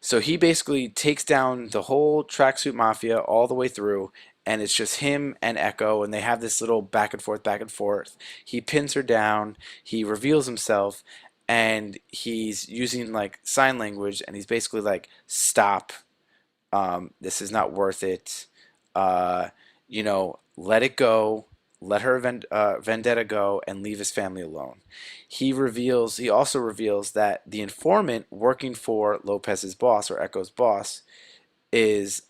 So he basically takes down the whole tracksuit mafia all the way through, and it's just him and Echo, and they have this little back and forth, back and forth. He pins her down, he reveals himself, and he's using like sign language, and he's basically like, "Stop! This is not worth it. Uh, let it go. Let her vendetta go, and leave his family alone." He also reveals that the informant working for Lopez's boss or Echo's boss is,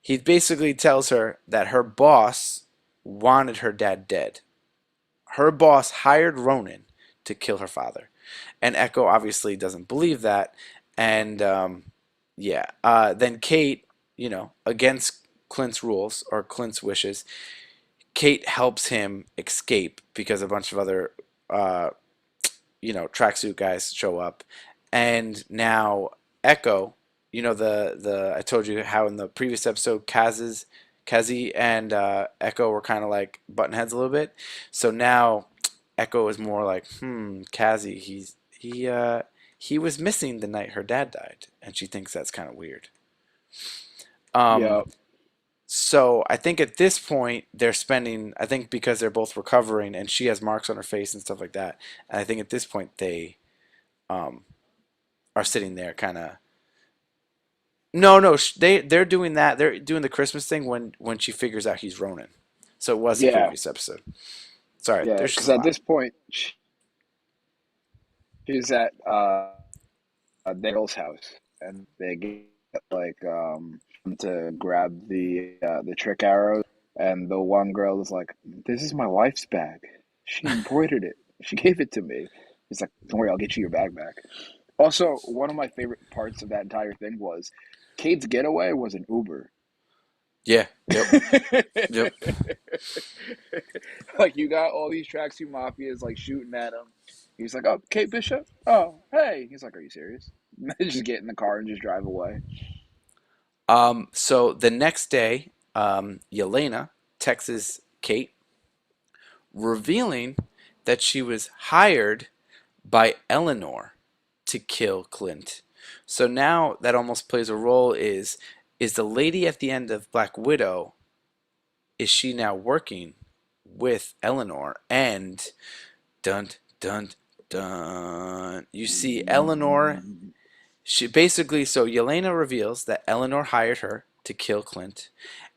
he basically tells her that her boss wanted her dad dead. Her boss hired Ronin to kill her father. And Echo obviously doesn't believe that. And yeah, then Kate, against Clint's rules or Clint's wishes, Kate helps him escape because a bunch of other, uh, tracksuit guys show up. And now Echo, the I told you how in the previous episode Kazi and Echo were kind of like button heads a little bit. So now Echo is more like, Cassie, he was missing the night her dad died, and she thinks that's kind of weird. Um, Yep. so I think at this point they're spending, I think because they're both recovering and she has marks on her face and stuff like that, and I think at this point they um are sitting there kind of. No, no, they're doing that. They're doing the Christmas thing when she figures out he's Ronin. So it was the Yeah. previous episode. Sorry, Yeah. there's just Because a at lot. this point, she's at their girl's house, and they get like to grab the trick arrows, and the one girl is like, "This is my wife's bag. She embroidered it. She gave it to me." He's like, "Don't worry, I'll get you your bag back." Also, one of my favorite parts of that entire thing was Kate's getaway was an Uber. Yeah. Yep. Yep. Like you got all these tracksuit mafias like shooting at him. He's like, "Oh, Kate Bishop. Oh, hey." He's like, "Are you serious?" Just get in the car and just drive away. So the next day, Yelena texts Kate, revealing that she was hired by Eleanor to kill Clint. So now that almost plays a role is the lady at the end of Black Widow, is she now working with Eleanor? And dun dun dun, you see Eleanor, she basically, so Yelena reveals that Eleanor hired her to kill Clint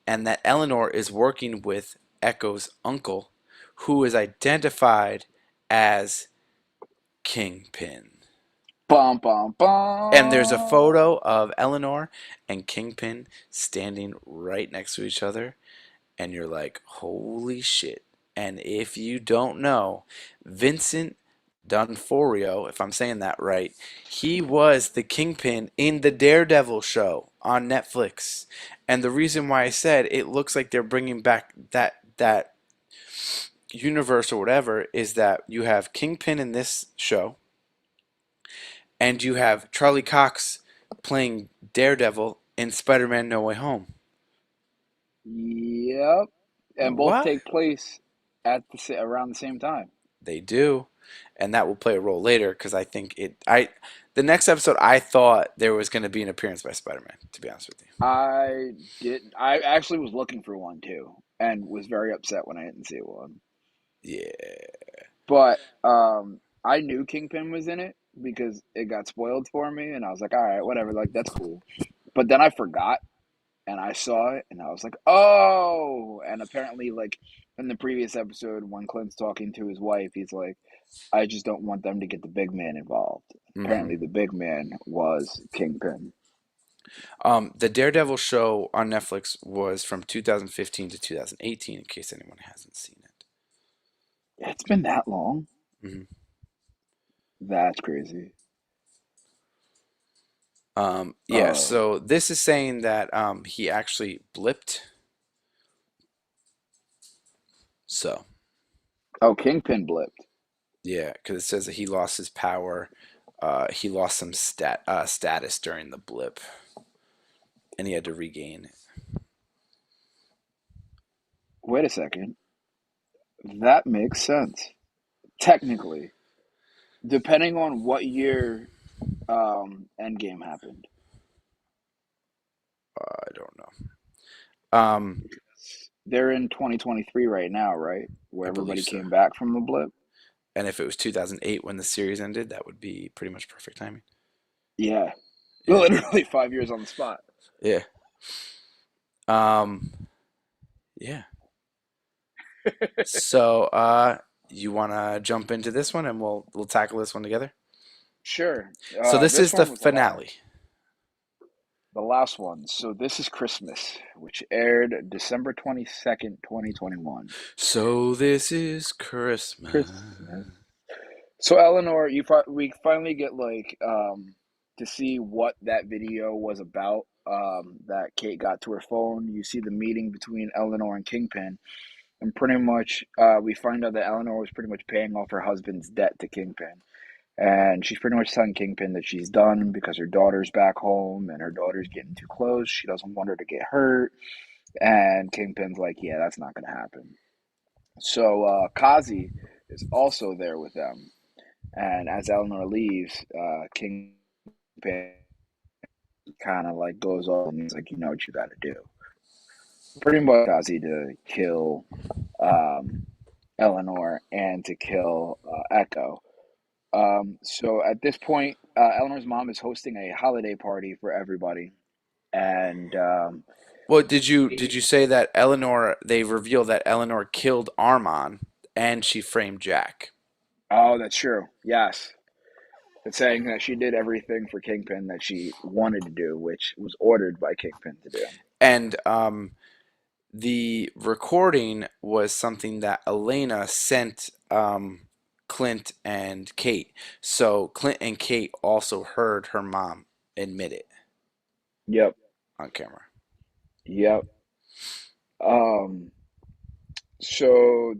and that Eleanor is working with Echo's uncle, who is identified as Kingpin. Bum bum And there's a bum. photo of Eleanor and Kingpin standing right next to each other, and you're like, holy shit. And if you don't know, Vincent D'Onofrio, if I'm saying that right, he was the Kingpin in the Daredevil show on Netflix. And the reason why I said it looks like they're bringing back that universe or whatever is that you have Kingpin in this show, and you have Charlie Cox playing Daredevil in Spider-Man No Way Home. Yep. And both What? take place at around the same time. They do, and that will play a role later because I think it. The next episode I thought there was going to be an appearance by Spider-Man. To be honest with you. I didn't. I actually was looking for one too, and was very upset when I didn't see one. Yeah. But I knew Kingpin was in it because it got spoiled for me, and I was like, all right, whatever, like that's cool. But then I forgot, and I saw it, and I was like, oh. And apparently, like in the previous episode, when Clint's talking to his wife, he's like, I just don't want them to get the big man involved. hmm Apparently, the big man was Kingpin. The Daredevil show on Netflix was from 2015 to 2018. In case anyone hasn't seen it. It's been that long. hmm That's crazy. Yeah. Oh, So this is saying that he actually blipped. So oh, Kingpin blipped. yeah, because it says that he lost his power. He lost some status during the blip, and he had to regain it. Wait a second. That makes sense. Technically, depending on what year Endgame happened. I don't know. They're in 2023 right now, right? Where I believe everybody so. came back from the blip. And if it was 2008 when the series ended, that would be pretty much perfect timing. Yeah. Yeah. Literally 5 years on the spot. Yeah. Um, yeah. So, you want to jump into this one and we'll tackle this one together? Sure. So this This is the one was finale. the last one. So this is Christmas, which aired December 22nd, 2021. So this is Christmas. Christmas. So Eleanor, we finally get like to see what that video was about. That Kate got to her phone. You see the meeting between Eleanor and Kingpin, and pretty much we find out that Eleanor was pretty much paying off her husband's debt to Kingpin, and she's pretty much telling Kingpin that she's done because her daughter's back home and her daughter's getting too close. She doesn't want her to get hurt, and Kingpin's like, "Yeah, that's not gonna happen." So Kazi is also there with them. And as Eleanor leaves, Kingpin kind of like goes off and he's like, you know what you got to do. Pretty much Ozzy to kill um, Eleanor and to kill Echo. So at this point, Eleanor's mom is hosting a holiday party for everybody, and Well, did you say that Eleanor? They reveal that Eleanor killed Armand and she framed Jack. oh, that's true. Yes, it's saying that she did everything for Kingpin that she wanted to do, which was ordered by Kingpin to do. And the recording was something that Elena sent Clint and Kate. So Clint and Kate also heard her mom admit it Yep, on camera. yep. Um, so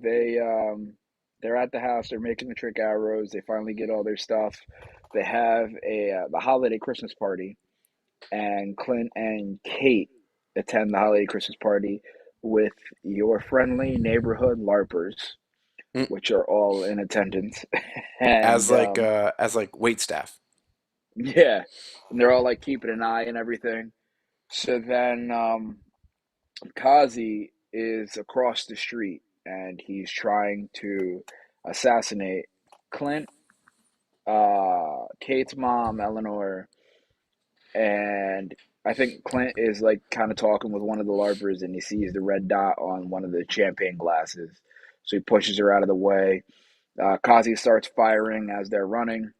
they're at the house. They're making the trick arrows. They finally get all their stuff. They have a the holiday Christmas party, and Clint and Kate attend the holiday Christmas party with your friendly neighborhood LARPers, Mm. which are all in attendance. And As like wait staff. yeah, and they're all like keeping an eye and everything. So then Kazi is across the street and he's trying to assassinate Clint, Kate's mom, Eleanor, and I think Clint is like kind of talking with one of the LARPers and he sees the red dot on one of the champagne glasses. So he pushes her out of the way. Kazi starts firing as they're running,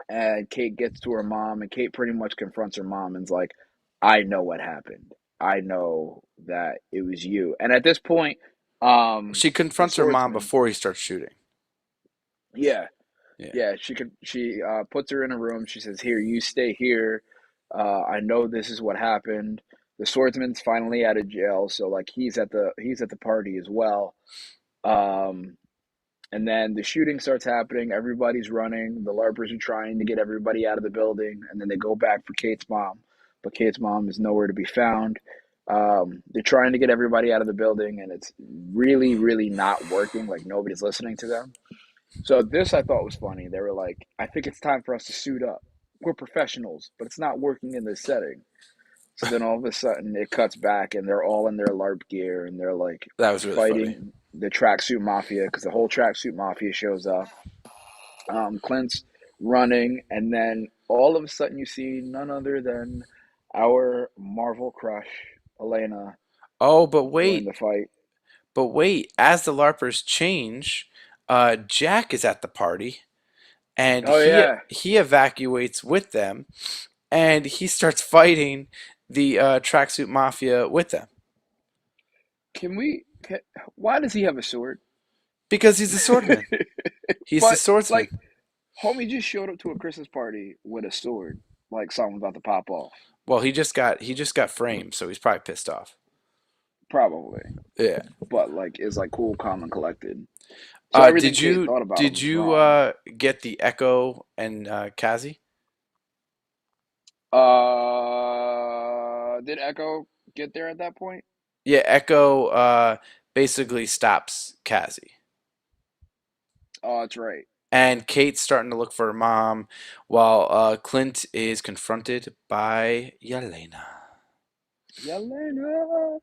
and Kate gets to her mom, and Kate pretty much confronts her mom and's like, I know what happened. I know that it was you. And at this point, She the confronts her mom swordsman, before he starts shooting. yeah, Yeah. yeah, she puts her in a room. She says, "Here, you stay here. I know this is what happened." The swordsman's finally out of jail, so like he's at the party as well. Um, and then the shooting starts happening. Everybody's running. The LARPers are trying to get everybody out of the building, and then they go back for Kate's mom, but Kate's mom is nowhere to be found. They're trying to get everybody out of the building, and it's really, really not working. Like nobody's listening to them. So this I thought was funny. They were like, "I think it's time for us to suit up. We're professionals, but it's not working in this setting." So then all of a sudden it cuts back, and they're all in their LARP gear, and they're like That was really funny. fighting the tracksuit mafia because the whole tracksuit mafia shows up. Clint's running, and then all of a sudden you see none other than our Marvel crush, Elena, Oh, join the fight. but wait, as the LARPers change, Jack is at the party and Oh yeah, he evacuates with them and he starts fighting the tracksuit mafia with them can we? Why does he have a sword? because he's a swordman. He's the But swordsman. like, homie just showed up to a Christmas party with a sword, like something about to pop off. Well, he just got framed, so he's probably pissed off. Probably, Yeah. but like is like cool, calm, and collected. So everything Kate thought about him Did was you wrong. get the Echo and Kazi? Did Echo get there at that point? Yeah, Echo basically stops Kazi. Oh, that's right. And Kate's starting to look for her mom while Clint is confronted by Yelena. Yelena.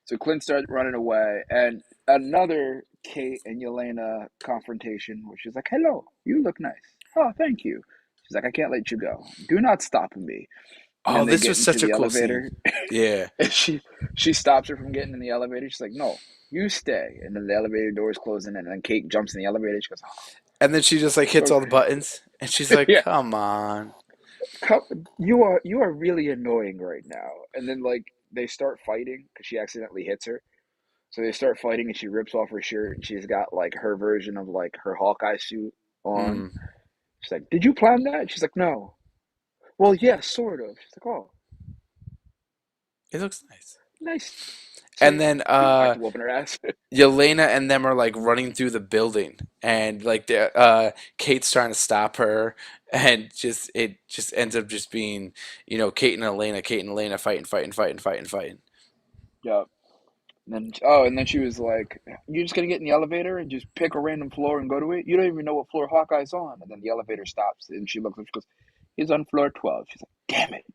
So Clint starts running away, and another Kate and Yelena confrontation, where she's like, "Hello, you look nice. Oh, thank you." She's like, "I can't let you go. Do not stop me." And Oh, then they this get was into such a the cool scene. elevator, Yeah. and she stops her from getting in the elevator. She's like, "No, you stay." And then the elevator doors closing, and then Kate jumps in the elevator. She goes, "Oh, And then she just like hits so all the great." buttons and she's like, Yeah, "Come on." you are really annoying right now. And then like they start fighting because she accidentally hits her. So they start fighting, and she rips off her shirt, and she's got like her version of like her Hawkeye suit on. Mm, She's like, "Did you plan that?" She's like, "No." Well, yeah, sort of. She's like, "Oh, it looks nice. nice." And See, then back to whooping her ass. Yelena and them are like running through the building and like the Kate's trying to stop her and just it just ends up just being, Kate and Elena fighting, fighting, fighting, fighting, fighting. Yep. And then she was like, "You're just gonna get in the elevator and just pick a random floor and go to it. You don't even know what floor Hawkeye's on." And then the elevator stops, and she looks up. She goes, "He's on floor 12." She's like, "Damn it!"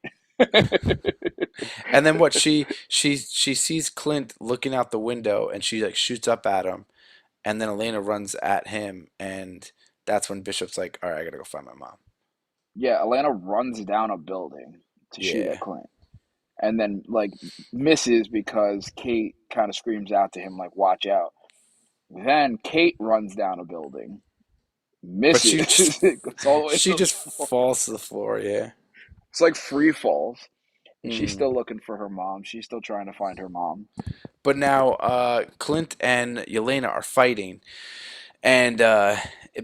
And then what? She sees Clint looking out the window, and she like shoots up at him, and then Elena runs at him, and that's when Bishop's like, "All right, I gotta go find my mom." Yeah, Atlanta runs down a building to shoot at Yeah, Clint, and then like misses because Kate kind of screams out to him like, "Watch out!" Then Kate runs down a building, but misses, she just it goes all the way she to the just floor. falls to the floor. Yeah. It's like free falls. And she's Mm. still looking for her mom. She's still trying to find her mom. But now Clint and Yelena are fighting, and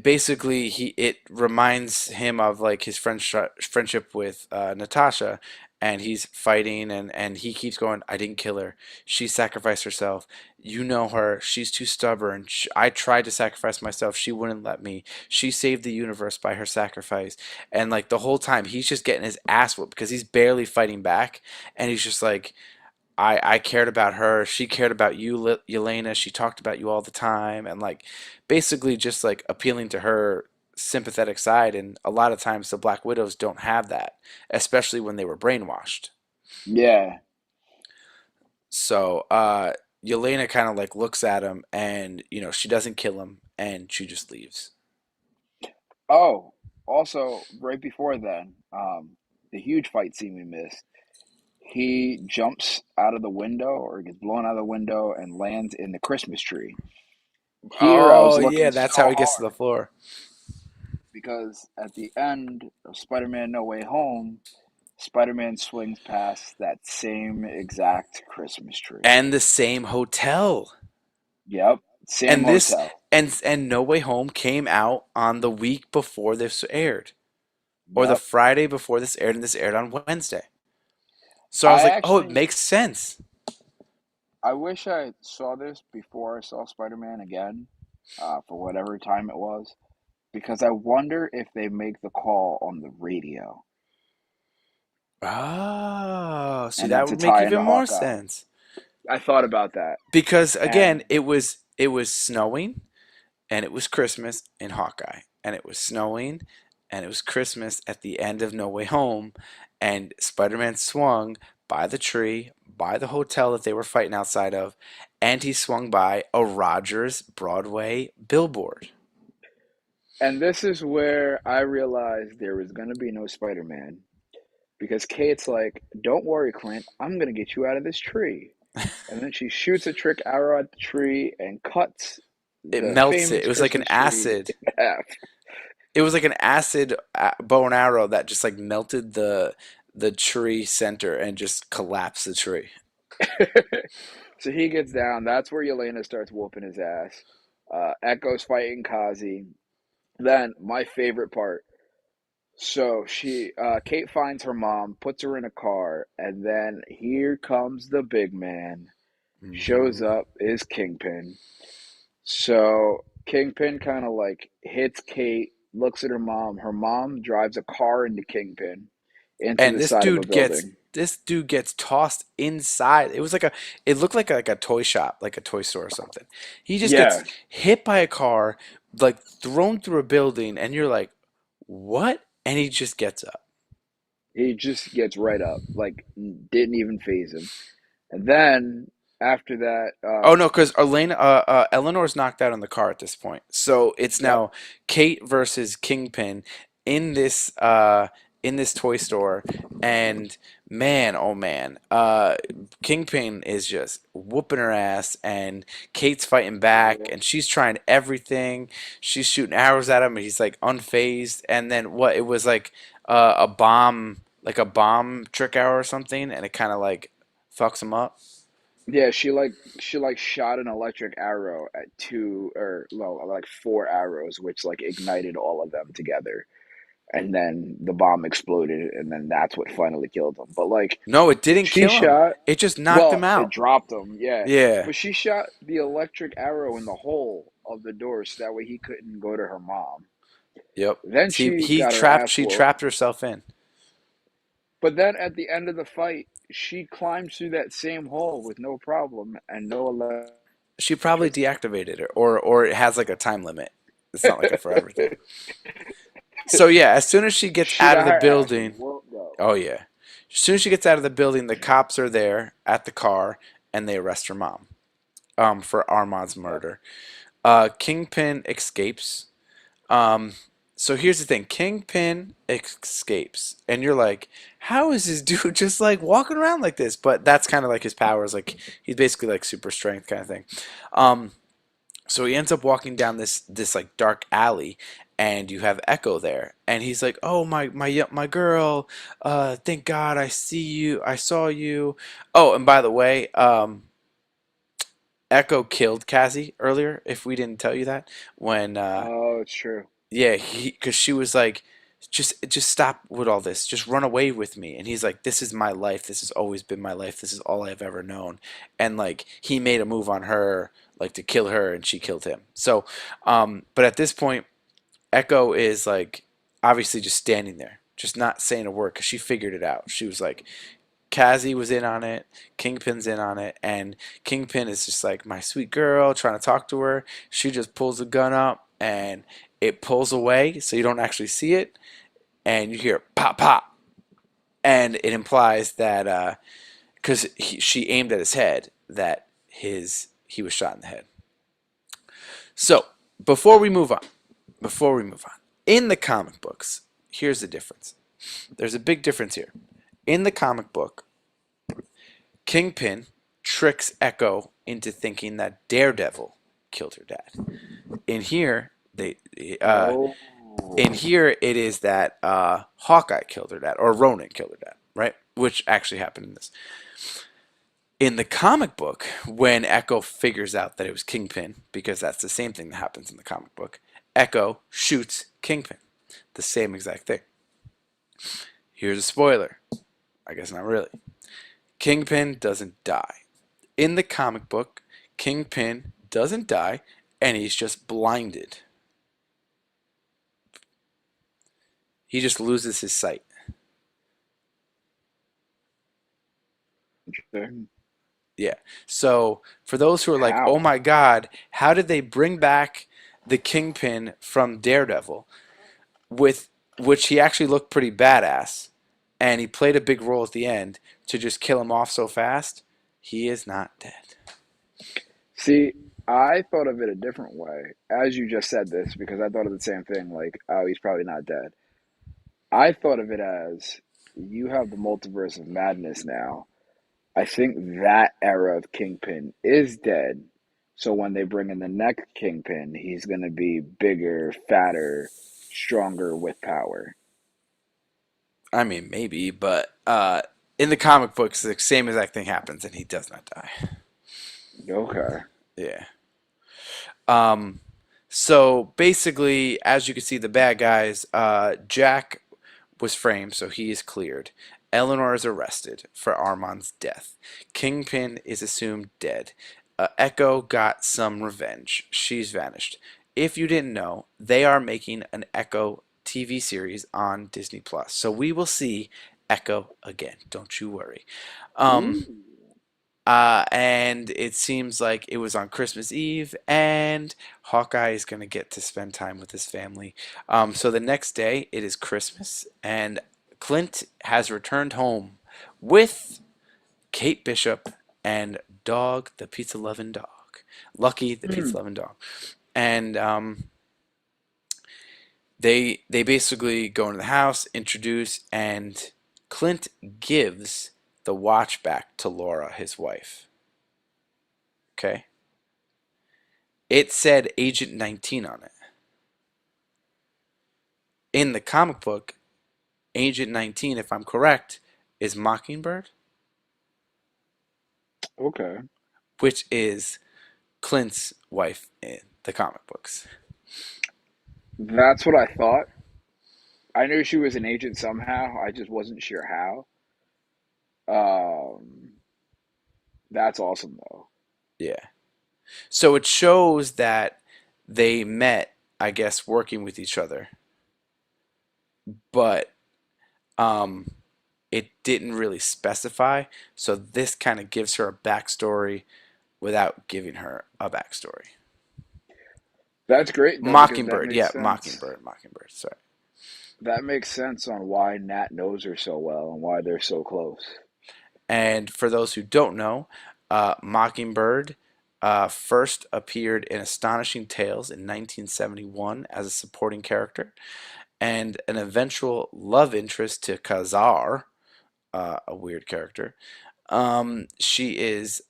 basically it reminds him of like his friendship with Natasha, and he's fighting, and he keeps going, I didn't kill her, she sacrificed herself, you know her, she's too stubborn, I tried to sacrifice myself, she wouldn't let me, she saved the universe by her sacrifice. And like the whole time he's just getting his ass whooped because he's barely fighting back, and he's just like, I cared about her. She cared about you, Yelena. She talked about you all the time, and like basically just like appealing to her sympathetic side. And a lot of times the Black Widows don't have that, especially when they were brainwashed. Yeah. So Yelena kind of like looks at him, and she doesn't kill him, and she just leaves. Oh, also, right before then, the huge fight scene we missed, he jumps out of the window or gets blown out of the window and lands in the Christmas tree. Here, I was Oh looking yeah, so that's how he gets to the hard floor. because at the end of Spider Man No Way Home, Spider Man swings past that same exact Christmas tree. And the same hotel. Yep, same And this hotel. and No Way Home came out on the week before this aired, or the Yep. Friday before this aired, and this aired on Wednesday. So I was I like, oh, it actually makes sense. I wish I saw this before I saw Spider-Man again, for whatever time it was, because I wonder if they make the call on the radio, Oh, see, and that that's a would make tie even into more Hawkeye. sense. I thought about that, Because and again, it was snowing, and it was Christmas in Hawkeye, and it was snowing, and it was Christmas at the end of No Way Home, and Spider-Man swung by the tree, by the hotel that they were fighting outside of, and he swung by a Rogers Broadway billboard. this is where I realized there was gonna be no Spider-Man because Kate's like, "Don't worry, Clint, I'm gonna get you out of this tree," and then she shoots a trick arrow at the tree and cuts It the melts it. famous It was like an Christmas tree acid. in half. It was like an acid bow and arrow that just like melted the tree center and just collapsed the tree. So he gets down. That's where Yelena starts whooping his ass. Echo's fighting Kazi. Then my favorite part. So Kate finds her mom, puts her in a car, and then here comes the big man. Shows Hmm. up is Kingpin. So Kingpin kind of like hits Kate, looks at her mom. Her mom drives a car into Kingpin into And the side of a building. this dude gets tossed inside. It was like it looked like a toy shop, like a toy store or something. He just gets Yeah, hit by a car, like thrown through a building, and you're like, what? And he just gets up. he just gets right up, like didn't even phase him. And then after that, Oh no, because Eleanor's knocked out in the car at this point. So it's yep, now Kate versus Kingpin in this toy store, and man, oh man, Kingpin is just whooping her ass, and Kate's fighting back, and she's trying everything. She's shooting arrows at him, and he's like unfazed. And then what? It was a bomb, like a bomb trick arrow or something, and it kind of like fucks him up. yeah, she like shot an electric arrow at two or well, like four arrows, which like ignited all of them together, and then the bomb exploded, and then that's what finally killed him. But like No, it didn't she kill him. shot, It just knocked well, him it out. dropped him, yeah, Yeah. but she shot the electric arrow in the hole of the door so that way he couldn't go to her mom. Yep. Then See, she got her ass she whooped. trapped herself in. But then at the end of the fight, she climbs through that same hole with no problem and no She probably electricity. deactivated it, or it has like a time limit. It's not like a forever thing. So yeah, as soon as she gets She out of got the her ass building, whooped though. oh yeah, as soon as she gets out of the building, the cops are there at the car and they arrest her mom for Armand's Yep. murder. Kingpin escapes. Um, so here's the thing: Kingpin escapes, and you're like, how is this dude just like walking around like this? But that's kind of like his powers. Like he's basically like super strength kind of thing. Um, so he ends up walking down this like dark alley, and you have Echo there, and he's like, "Oh my girl, thank God I see you, I saw you." Oh, and by the way, Echo killed Cassie earlier. If we didn't tell you that, when Oh, it's true. yeah, he because she was like, just stop with all this, just run away with me, and he's like, "This is my life. This has always been my life. This is all I've ever known," and like he made a move on her like to kill her, and she killed him. So, but at this point, Echo is like obviously just standing there, just not saying a word because she figured it out. She was like, Cassie was in on it, Kingpin's in on it, and Kingpin is just like my sweet girl trying to talk to her. She just pulls the gun up and it pulls away so you don't actually see it, and you hear pop pop, and it implies that because she aimed at his head that he was shot in the head. So before we move on, in the comic books, here's the difference. There's a big difference here. In the comic book, Kingpin tricks Echo into thinking that Daredevil killed her dad. In here, they Oh, in here it is that Hawkeye killed her dad or Ronan killed her dad, right? Which actually happened in this. In the comic book, when Echo figures out that it was Kingpin, because that's the same thing that happens in the comic book, Echo shoots Kingpin. The same exact thing. Here's a spoiler. I guess not really. Kingpin doesn't die. In the comic book, Kingpin doesn't die and he's just blinded. He just loses his sight. interesting. Yeah. So for those who are like, oh How? my God, how did they bring back the Kingpin from Daredevil with which he actually looked pretty badass and he played a big role at the end to just kill him off so fast? He is not dead. See, I thought of it a different way, as you just said this, because I thought of the same thing, like, oh, he's probably not dead. I thought of it as you have the multiverse of madness now. I think that era of Kingpin is dead. So when they bring in the next Kingpin, he's going to be bigger, fatter, stronger with power. I mean, maybe, but in the comic books, the same exact thing happens and he does not die. Okay. Yeah. Um, so basically, as you can see, the bad guys, Jack was framed, so he is cleared. Eleanor is arrested for Armand's death. Kingpin is assumed dead. Echo got some revenge. She's vanished. If you didn't know, they are making an Echo TV series on Disney Plus, so we will see Echo again. Don't you worry. Um, Ooh. and it seems like it was on Christmas Eve, and Hawkeye is going to get to spend time with his family. So the next day, it is Christmas, and Clint has returned home with Kate Bishop and Dog, the pizza loving dog. Lucky, the pizza Mm. loving dog. And they basically go into the house, introduce, and Clint gives the watch back to Laura, his wife. Okay? It said Agent 19 on it. In the comic book, Agent 19, if I'm correct, is Mockingbird, Okay. which is Clint's wife in the comic books. That's what I thought. I knew she was an agent somehow. I just wasn't sure how. Um, that's awesome though. Yeah. So it shows that they met, I guess, working with each other, but um, it didn't really specify. So this kind of gives her a backstory without giving her a backstory. That's great though because that Mockingbird, makes yeah, sense. Mockingbird. Sorry. That makes sense on why Nat knows her so well and why they're so close. And for those who don't know, Mockingbird first appeared in Astonishing Tales in 1971 as a supporting character and an eventual love interest to Khazar, a weird character. She is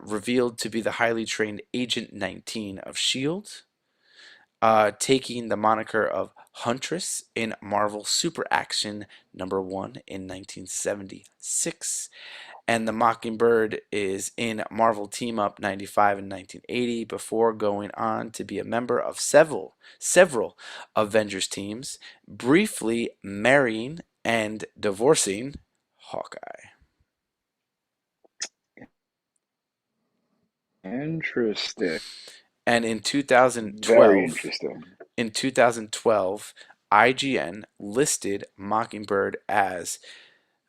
revealed to be the highly trained Agent 19 of S.H.I.E.L.D., taking the moniker of Huntress in Marvel Super Action #1 in 1976. And the Mockingbird is in Marvel Team Up 95 and 1980 before going on to be a member of several Avengers teams, briefly marrying and divorcing Hawkeye. Interesting. And Very interesting. in 2012, IGN listed Mockingbird as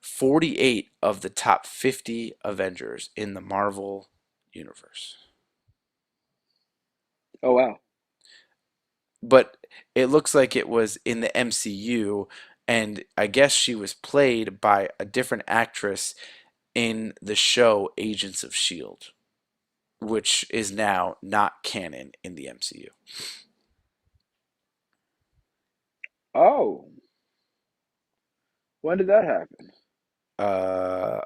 48 of the top 50 Avengers in the Marvel universe. Oh wow. But it looks like it was in the MCU, and I guess she was played by a different actress in the show Agents of S.H.I.E.L.D., which is now not canon in the MCU. Oh, when did that happen?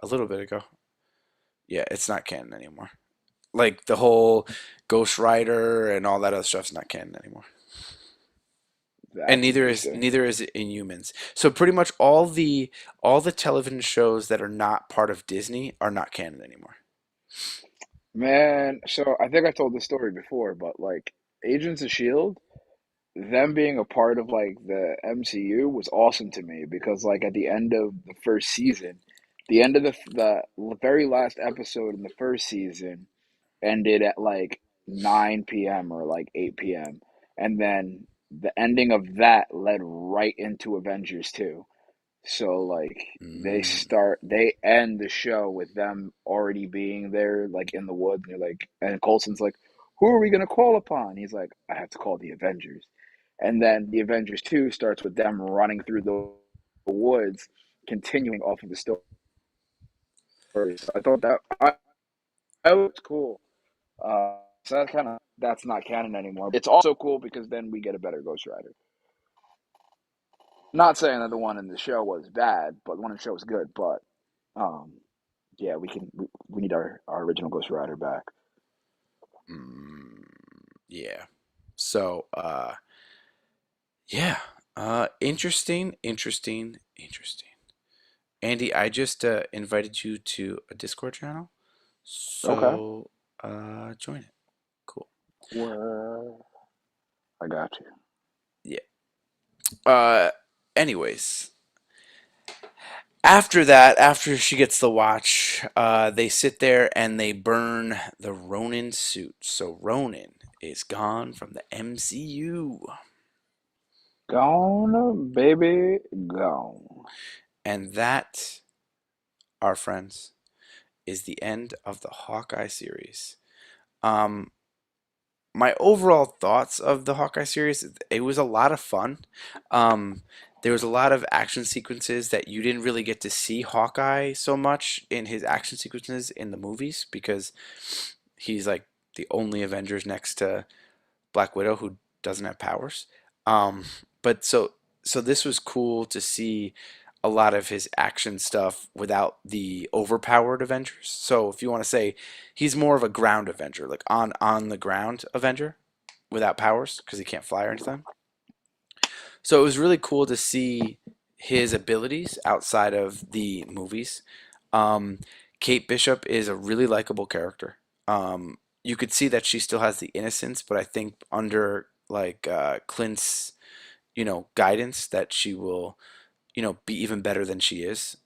A little bit ago. Yeah, it's not canon anymore. Like the whole Ghost Rider and all that other stuff's not canon anymore. And That's interesting. neither is Inhumans. So pretty much all the television shows that are not part of Disney are not canon anymore. Man, so I think I told this story before, but like Agents of Shield, them being a part of like the MCU was awesome to me because like at the end of the first season, the end of the very last episode in the first season ended at like 9 p.m. or like 8 p.m. And then the ending of that led right into Avengers 2. So like Mm, they end the show with them already being there, like in the woods, and you're like, and Coulson's like, who are we gonna call upon? He's like, I have to call the Avengers. And then the Avengers 2 starts with them running through the woods, continuing off of the story. So I thought that was cool. So that's not canon anymore. It's also cool because then we get a better Ghost Rider. Not saying that the one in the show was bad, but the one in the show was good. But um, yeah, we need our original Ghost Rider back. mm, yeah. So, yeah. Interesting. Andy, I just invited you to a Discord channel, Okay. so join it. Cool. Well, I got you. Yeah. Uh, anyways, after that, after she gets the watch, they sit there and they burn the Ronin suit. So Ronin is gone from the MCU. Gone, baby, gone. And that, our friends, is the end of the Hawkeye series. Um, my overall thoughts of the Hawkeye series, it was a lot of fun. Um, there was a lot of action sequences that you didn't really get to see Hawkeye so much in his action sequences in the movies because he's like the only Avengers next to Black Widow who doesn't have powers. Um, but so this was cool to see a lot of his action stuff without the overpowered Avengers. So if you want to say he's more of a ground Avenger, like on the ground Avenger without powers because he can't fly or anything. So it was really cool to see his abilities outside of the movies. Um, Kate Bishop is a really likable character. You could see that she still has the innocence, but I think under like Clint's, guidance, that she will, be even better than she is.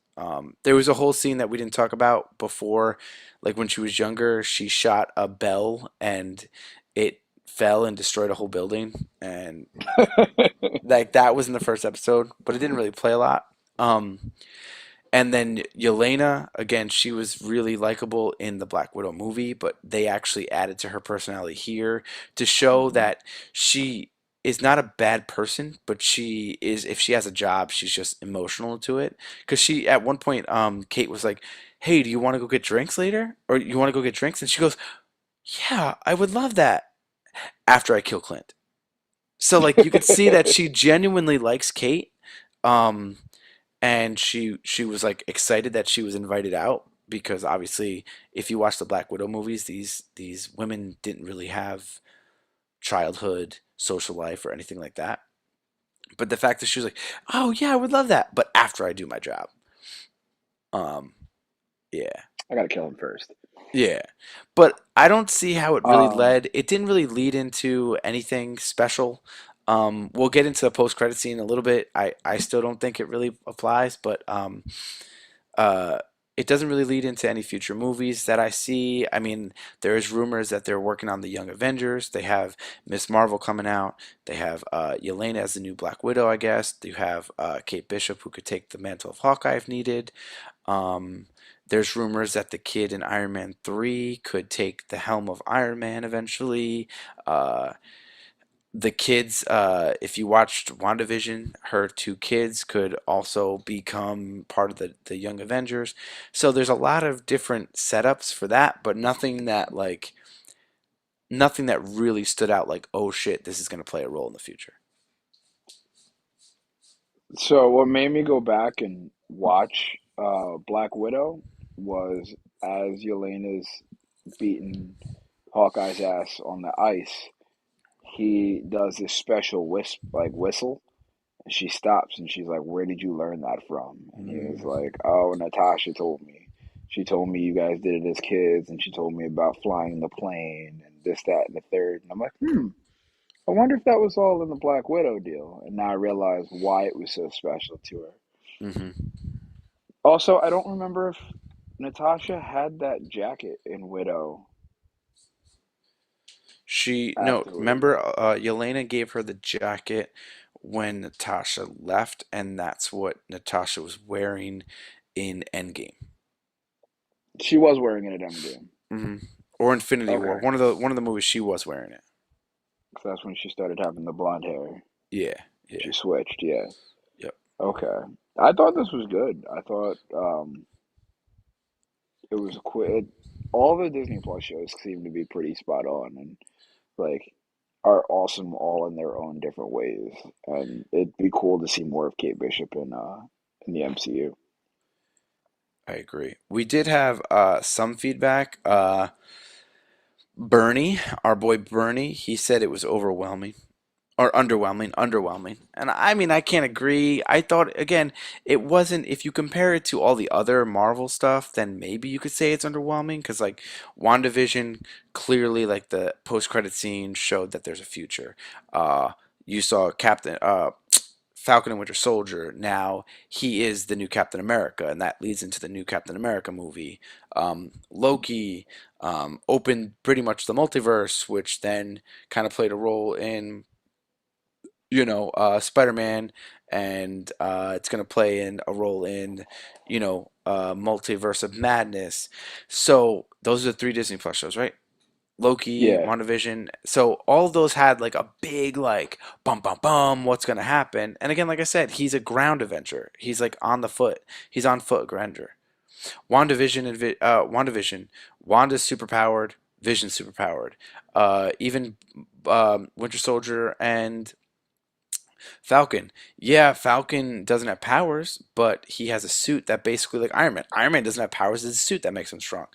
There was a whole scene that we didn't talk about before, like when she was younger, she shot a bell and it fell and destroyed a whole building, and like that was in the first episode, but it didn't really play a lot. Um, And then Yelena, again, she was really likable in the Black Widow movie, but they actually added to her personality here to show Hmm. that she is not a bad person, but she is, if she has a job, she's just emotional to it. Because she, at one point, Kate was like, "Hey, do you want to go get drinks later? Or you want to go get drinks?" And she goes, "Yeah, I would love that after I kill Clint." So, like, you could see that she genuinely likes Kate. Um, and she was like excited that she was invited out because obviously if you watch the Black Widow movies, these women didn't really have childhood social life or anything like that. But the fact that she was like, "Oh yeah, I would love that, but after I do my job." Um, yeah. I gotta kill him first. Yeah. But I don't see how it really Um, led. It didn't really lead into anything special. We'll get into the post credit scene a little bit. I still don't think it really applies, but Uh, it doesn't really lead into any future movies that I see. I mean, there is rumors that they're working on the Young Avengers. They have Miss Marvel coming out. They have Yelena as the new Black Widow, I guess. You have Kate Bishop, who could take the mantle of Hawkeye if needed. Um, there's rumors that the kid in Iron Man 3 could take the helm of Iron Man eventually. Uh, the kids, if you watched WandaVision, her two kids could also become part of the Young Avengers. So there's a lot of different setups for that, but nothing that really stood out like, oh shit, this is going to play a role in the future. so what made me go back and watch Black Widow was as Yelena's beating Hawkeye's ass on the ice, he does this special whistle. And she stops and she's like, "Where did you learn that from?" And he was Mm, like, "Oh, Natasha told me. She told me you guys did it as kids, and she told me about flying the plane and this, that, and the third." And I'm like, I wonder if that was all in the Black Widow deal. And now I realize why it was so special to her. hmm Also, I don't remember if Natasha had that jacket in Widow She no, afterward. remember Yelena gave her the jacket when Natasha left, and that's what Natasha was wearing in Endgame. She was wearing it at Endgame. hmm Or Infinity War. Okay. One of the movies she was wearing it. So that's when she started having the blonde hair. Yeah, She yeah, switched, yeah. yep. Okay. I thought this was good. I thought it was quick. All the Disney Plus shows seem to be pretty spot on and like are awesome all in their own different ways. And it'd be cool to see more of Kate Bishop in the MCU. I agree. We did have some feedback. Bernie, our boy Bernie, he said it was overwhelming. Or underwhelming. And I mean, I can't agree. I thought, again, it wasn't, if you compare it to all the other Marvel stuff, then maybe you could say it's underwhelming because, like, WandaVision, clearly, like, the post credit scene showed that there's a future. You saw Falcon and Winter Soldier. Now he is the new Captain America, and that leads into the new Captain America movie. Loki opened pretty much the multiverse, which then kind of played a role in Spider-Man, and it's going to play in a role in, Multiverse of Madness. So those are the three Disney Plus shows, right? Loki, Yeah. WandaVision. So all of those had like a big like bum bum bum. What's going to happen? And again, like I said, he's a ground Avenger. He's like on the foot. He's on foot Avenger. WandaVision. Wanda's superpowered. Vision's superpowered. Even Winter Soldier and Falcon. Yeah, Falcon doesn't have powers, but he has a suit that basically like Iron Man. Iron Man doesn't have powers, it's a suit that makes him strong.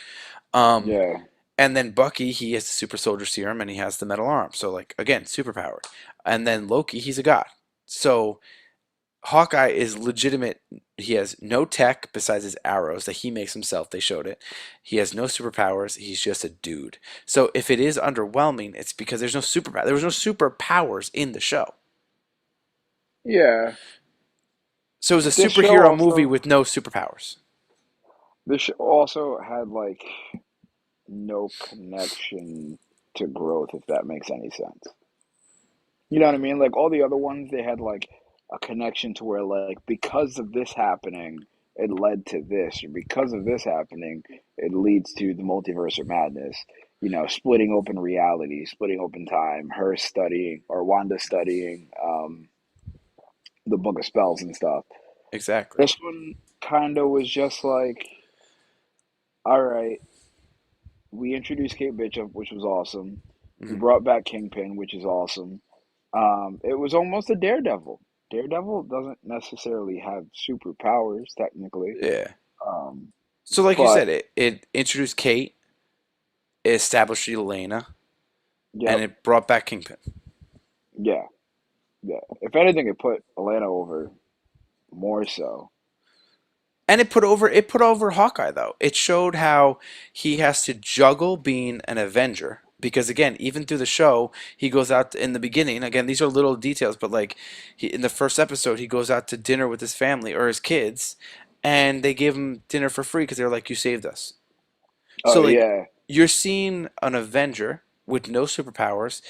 Um, Yeah. and then Bucky, he has the super soldier serum and he has the metal arm. So like again, super powered. And then Loki, he's a god. So Hawkeye is legitimate. He has no tech besides his arrows that he makes himself. They showed it. He has no superpowers. He's just a dude. So if it is underwhelming, it's because there's no superpower. There was no superpowers in the show. Yeah. So it was a This show superhero movie also with no superpowers. this show also had like no connection to growth, if that makes any sense. You know what I mean? Like all the other ones, they had like a connection to where like because of this happening, it led to this, or because of this happening, it leads to the multiverse of madness. Splitting open reality, splitting open time. Her studying, or Wanda studying, the book of spells and stuff. Exactly. This one kind of was just like, all right, we introduced Kate Bishop, which was awesome. We Hmm. brought back Kingpin, which is awesome. It was almost a Daredevil. Daredevil doesn't necessarily have superpowers technically, Yeah. um, So like you but said, it introduced Kate, it established Elena, and yep, it brought back Kingpin. yeah, yeah. If anything, it put Atlanta over more so. And it put over Hawkeye though. It showed how he has to juggle being an Avenger because again, even through the show, he goes out in the beginning. Again, these are little details, but like in the first episode, he goes out to dinner with his family or his kids, and they give him dinner for free because they're like, "You saved us." Oh So like yeah, you're seeing an Avenger with no superpowers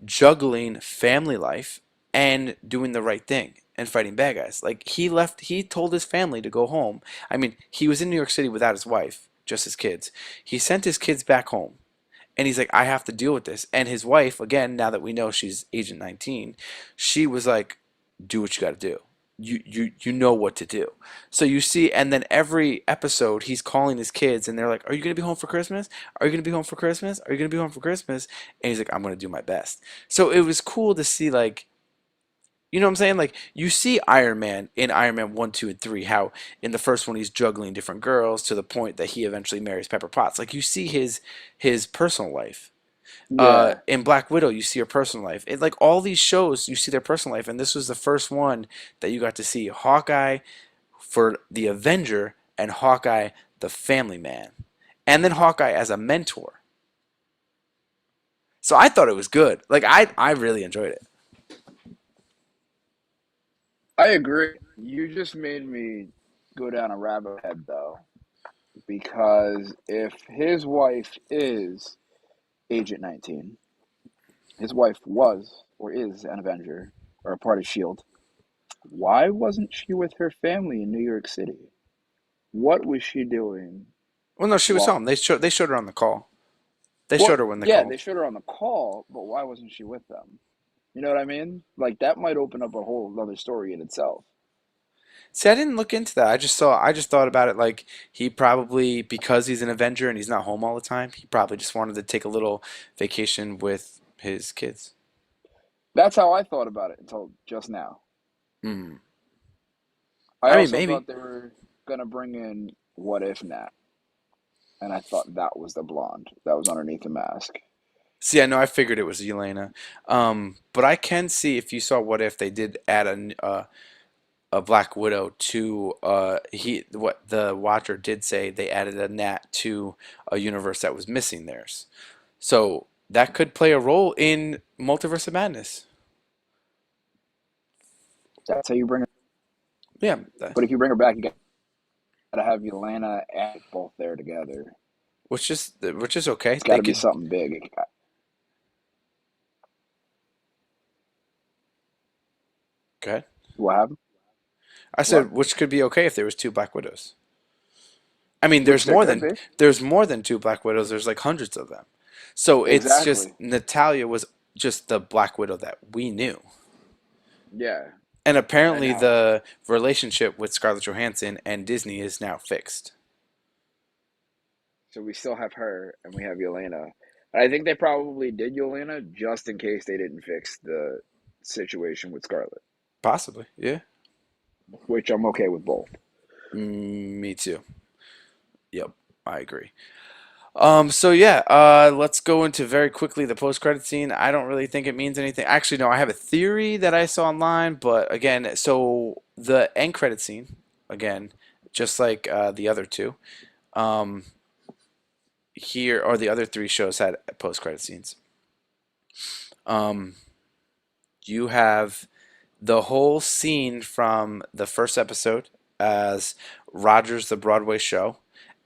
juggling family life and doing the right thing and fighting bad guys. Like he told his family to go home. I mean, he was in New York City without his wife, just his kids. He sent his kids back home. And he's like, I have to deal with this. And his wife, again, now that we know she's Agent 19, she was like, do what you got to do. You know what to do. So you see, and then every episode he's calling his kids and they're like, are you going to be home for Christmas? Are you going to be home for Christmas? Are you going to be home for Christmas? And he's like, I'm going to do my best. So it was cool to see, like, you know what I'm saying? Like, you see Iron Man in Iron Man 1, 2, and 3, how in the first one he's juggling different girls to the point that he eventually marries Pepper Potts. Like, you see his personal life. yeah. In Black Widow, you see her personal life. Like all these shows, you see their personal life, and this was the first one that you got to see Hawkeye for the Avenger and Hawkeye the family man, and then Hawkeye as a mentor. So I thought it was good. Like I really enjoyed it. I agree. You just made me go down a rabbit head though, because if his wife is Agent 19, his wife was or is an Avenger or a part of Shield. Why wasn't she with her family in New York City? What was she doing? Well, no, she was Well, home. They showed her on the call. They well, showed her when they yeah, they called. showed her on the call, but why wasn't she with them? You know what I mean? Like that might open up a whole other story in itself. See, I didn't look into that. I just thought about it like he probably, because he's an Avenger and he's not home all the time, he probably just wanted to take a little vacation with his kids. That's how I thought about it until just now. Hmm. I I mean, also maybe. thought they were gonna bring in What If Nat, and I thought that was the blonde that was underneath the mask. See, I know I figured it was Yelena, but I can see if you saw What If they did add a Black Widow to he what the Watcher did say they added a Nat to a universe that was missing theirs, so that could play a role in Multiverse of Madness. That's how you bring her. Yeah, But if you bring her back, you gotta have Yelena and both there together. which is okay. It's They gotta be could something big. go ahead. What happened? I What? said which could be okay if there was two Black Widows. I mean, Which there could be. there's more than two Black Widows. There's like hundreds of them. So it's just Exactly. Natalia was just the Black Widow that we knew. Yeah. And And then apparently now, the relationship with Scarlett Johansson and Disney is now fixed. so we still have her and we have Yelena. And I think they probably did Yelena just in case they didn't fix the situation with Scarlet, Possibly, yeah. which I'm okay with both. Me too. Yep, I agree. So yeah, let's go into very quickly the post-credit scene. I don't really think it means anything. Actually, no, I have a theory that I saw online, but again, so the end credit scene, again, just like the other two, um, here or the other three shows had post-credit scenes. Um, you have the whole scene from the first episode as Rogers the Broadway show,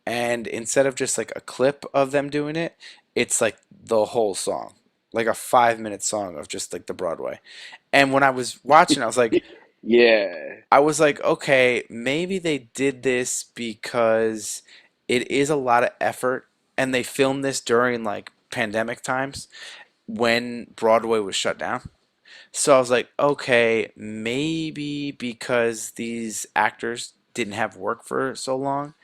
and instead of just like a clip of them doing it, it's like the whole song, like a 5 minute song of just like the Broadway. And when I was watching, I was like, Yeah, I was like, okay, maybe they did this because it is a lot of effort and they filmed this during like pandemic times when Broadway was shut down. So I was like, okay, maybe because these actors didn't have work for so long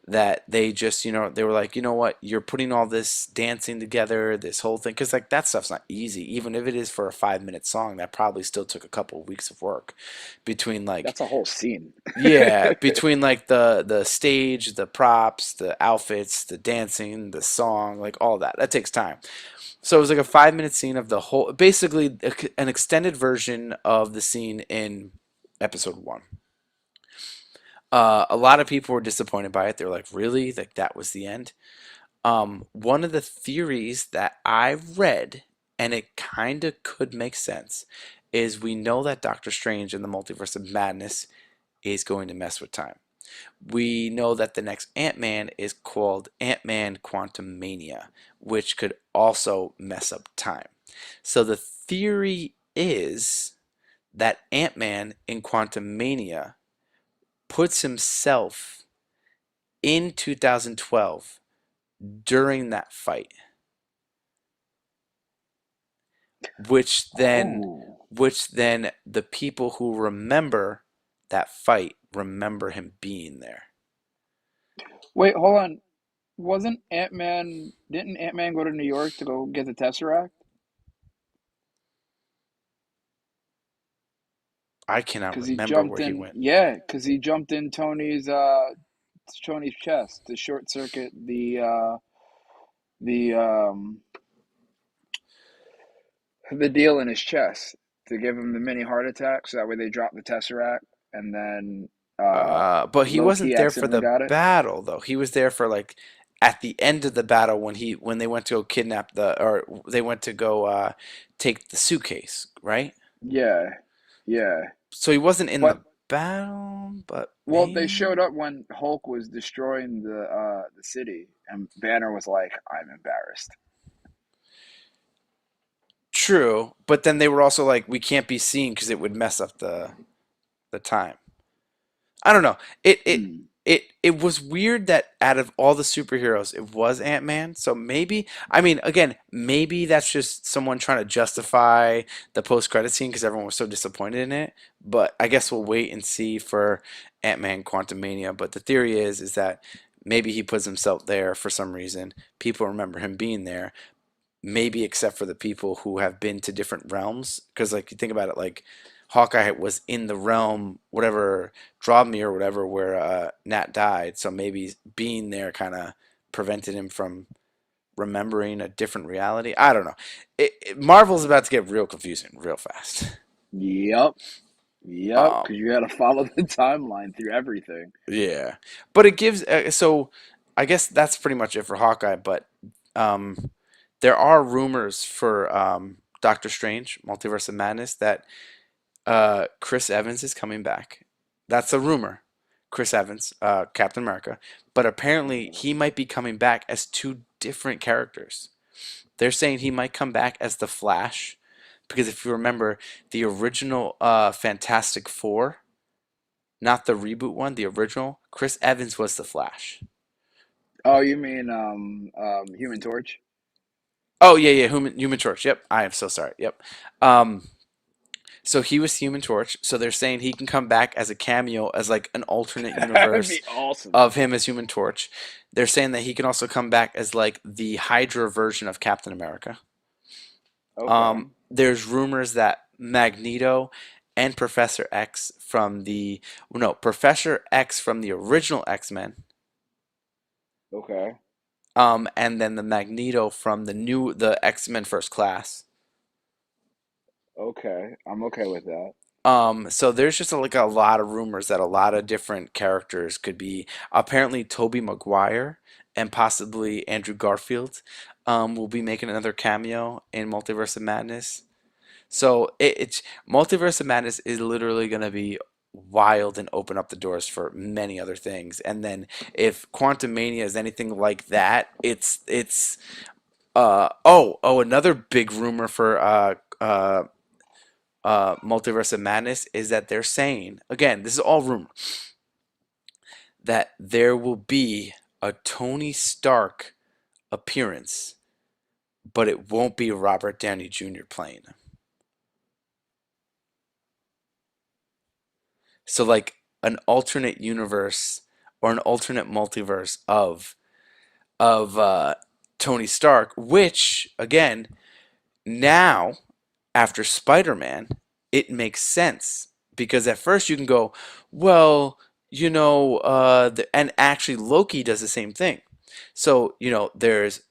that they just, they were like, you know what, you're putting all this dancing together, this whole thing, because like that stuff's not easy. Even if it is for a 5 minute song, that probably still took a couple of weeks of work between like, that's a whole scene. yeah, between like the stage, the props, the outfits, the dancing, the song, like all that. That takes time. So it was like a 5 minute scene of the whole, basically an extended version of the scene in episode one. A lot of people were disappointed by it. They were like, "Really? Like that was the end?" One of the theories that I've read, and it kind of could make sense, is we know that Doctor Strange in the Multiverse of Madness is going to mess with time. We know that the next Ant-Man is called Ant-Man Quantumania, which could also mess up time. So the theory is that Ant-Man in Quantumania puts himself in 2012 during that fight, which then Oh, which then the people who remember that fight remember him being there. wait, hold on. Wasn't Ant Man? Didn't Ant Man go to New York to go get the Tesseract? I cannot Because he remember jumped where he in. went. Yeah, because he jumped in Tony's chest to short circuit the the deal in his chest to give him the mini heart attack, so that way they drop the Tesseract, and then But he Loki wasn't there for accidentally the got it. battle though. He was there for like at the end of the battle when they went to go kidnap the or they went to go take the suitcase, right? Yeah, yeah. So he wasn't in But the battle, but well, they maybe. showed up when Hulk was destroying the city, and Banner was like, "I'm embarrassed." True, but then they were also like, we can't be seen because it would mess up the time. I don't know. Hmm. It was weird that out of all the superheroes, it was Ant-Man. So maybe, I mean, again, maybe that's just someone trying to justify the post-credit scene because everyone was so disappointed in it. But I guess we'll wait and see for Ant-Man Quantumania. But the theory is that maybe he puts himself there for some reason. People remember him being there, maybe except for the people who have been to different realms. Because like you think about it, like Hawkeye was in the realm, whatever Drobmir or whatever, where Nat died. So maybe being there kind of prevented him from remembering a different reality. I don't know. Marvel's about to get real confusing real fast. Yep, yep. Um, Because you got to follow the timeline through everything. yeah, but it gives so. I guess that's pretty much it for Hawkeye. But um, there are rumors for Doctor Strange, Multiverse of Madness, that Chris Evans is coming back. That's a rumor. Chris Evans, Captain America, but apparently he might be coming back as two different characters. They're saying he might come back as the Flash, because if you remember the original Fantastic Four, not the reboot one, the original, Chris Evans was the Flash. Oh, you mean Human Torch? Oh yeah, yeah, Human Torch. Yep, I am so sorry. Yep. Um, So he was Human Torch. So they're saying he can come back as a cameo, as like an alternate That'd universe be awesome. of him as Human Torch. They're saying that he can also come back as like the Hydra version of Captain America. Okay, There's rumors that Magneto and Professor X from the no Professor X from the original X-Men, okay, and then the Magneto from the X-Men First Class. okay. I'm okay with that. So there's just like a lot of rumors that a lot of different characters could be. Apparently, Tobey Maguire and possibly Andrew Garfield will be making another cameo in Multiverse of Madness. So it's Multiverse of Madness is literally going to be wild and open up the doors for many other things. And then if Quantum Mania is anything like that, it's another big rumor for Multiverse of Madness is that they're saying, again, this is all rumor, that there will be a Tony Stark appearance, but it won't be Robert Downey Jr. playing him. So, like an alternate universe or an alternate multiverse of Tony Stark, which again now after Spider-Man, it makes sense because at first you can go, well, and actually Loki does the same thing. So, there's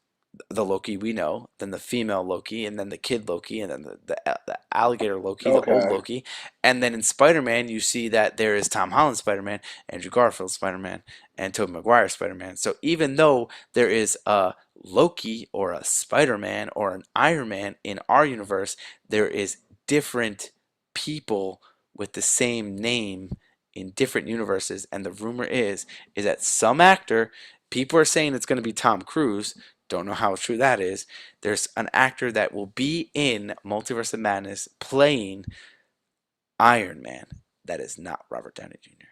the Loki we know, then the female Loki, and then the kid Loki, and then the alligator Loki, the old Okay. Loki. And then in Spider-Man, you see that there is Tom Holland Spider-Man, Andrew Garfield Spider-Man, and Tobey Maguire Spider-Man. So even though there is a Loki or a Spider-Man or an Iron Man in our universe, there is different people with the same name in different universes. And the rumor is that some actor, people are saying it's going to be Tom Cruise, don't know how true that is. There's an actor that will be in Multiverse of Madness playing Iron Man. That is not Robert Downey Jr.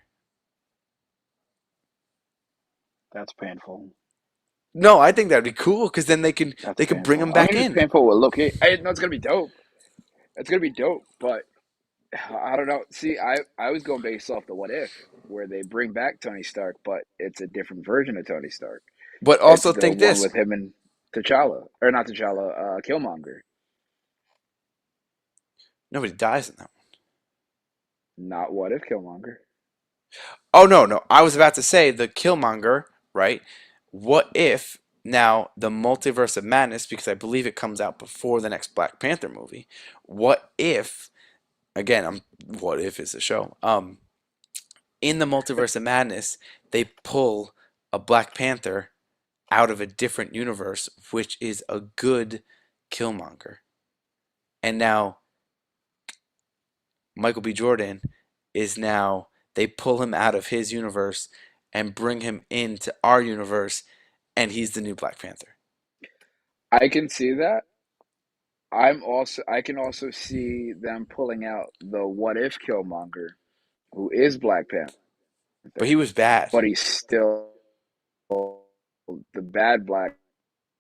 That's painful. No, I think that'd be cool because then they can That's they could bring him painful. I back mean, it's in. painful with Loki. I know it's gonna be dope. It's gonna be dope, but I don't know. See, I was going based off the what if, where they bring back Tony Stark, but it's a different version of Tony Stark. But It's also the think one this. with him and T'Challa, or not T'Challa, Killmonger. Nobody dies in that one. Not what if Killmonger. Oh no, no. I was about to say the Killmonger, right? What if now the Multiverse of Madness, because I believe it comes out before the next Black Panther movie. What if again, what if is the show? In the Multiverse of Madness, they pull a Black Panther out of a different universe, which is a good Killmonger. And now Michael B. Jordan is now, they pull him out of his universe and bring him into our universe, and he's the new Black Panther. I can see that. I can also see them pulling out the what if Killmonger, who is Black Panther, But he was bad. but he's still the bad Black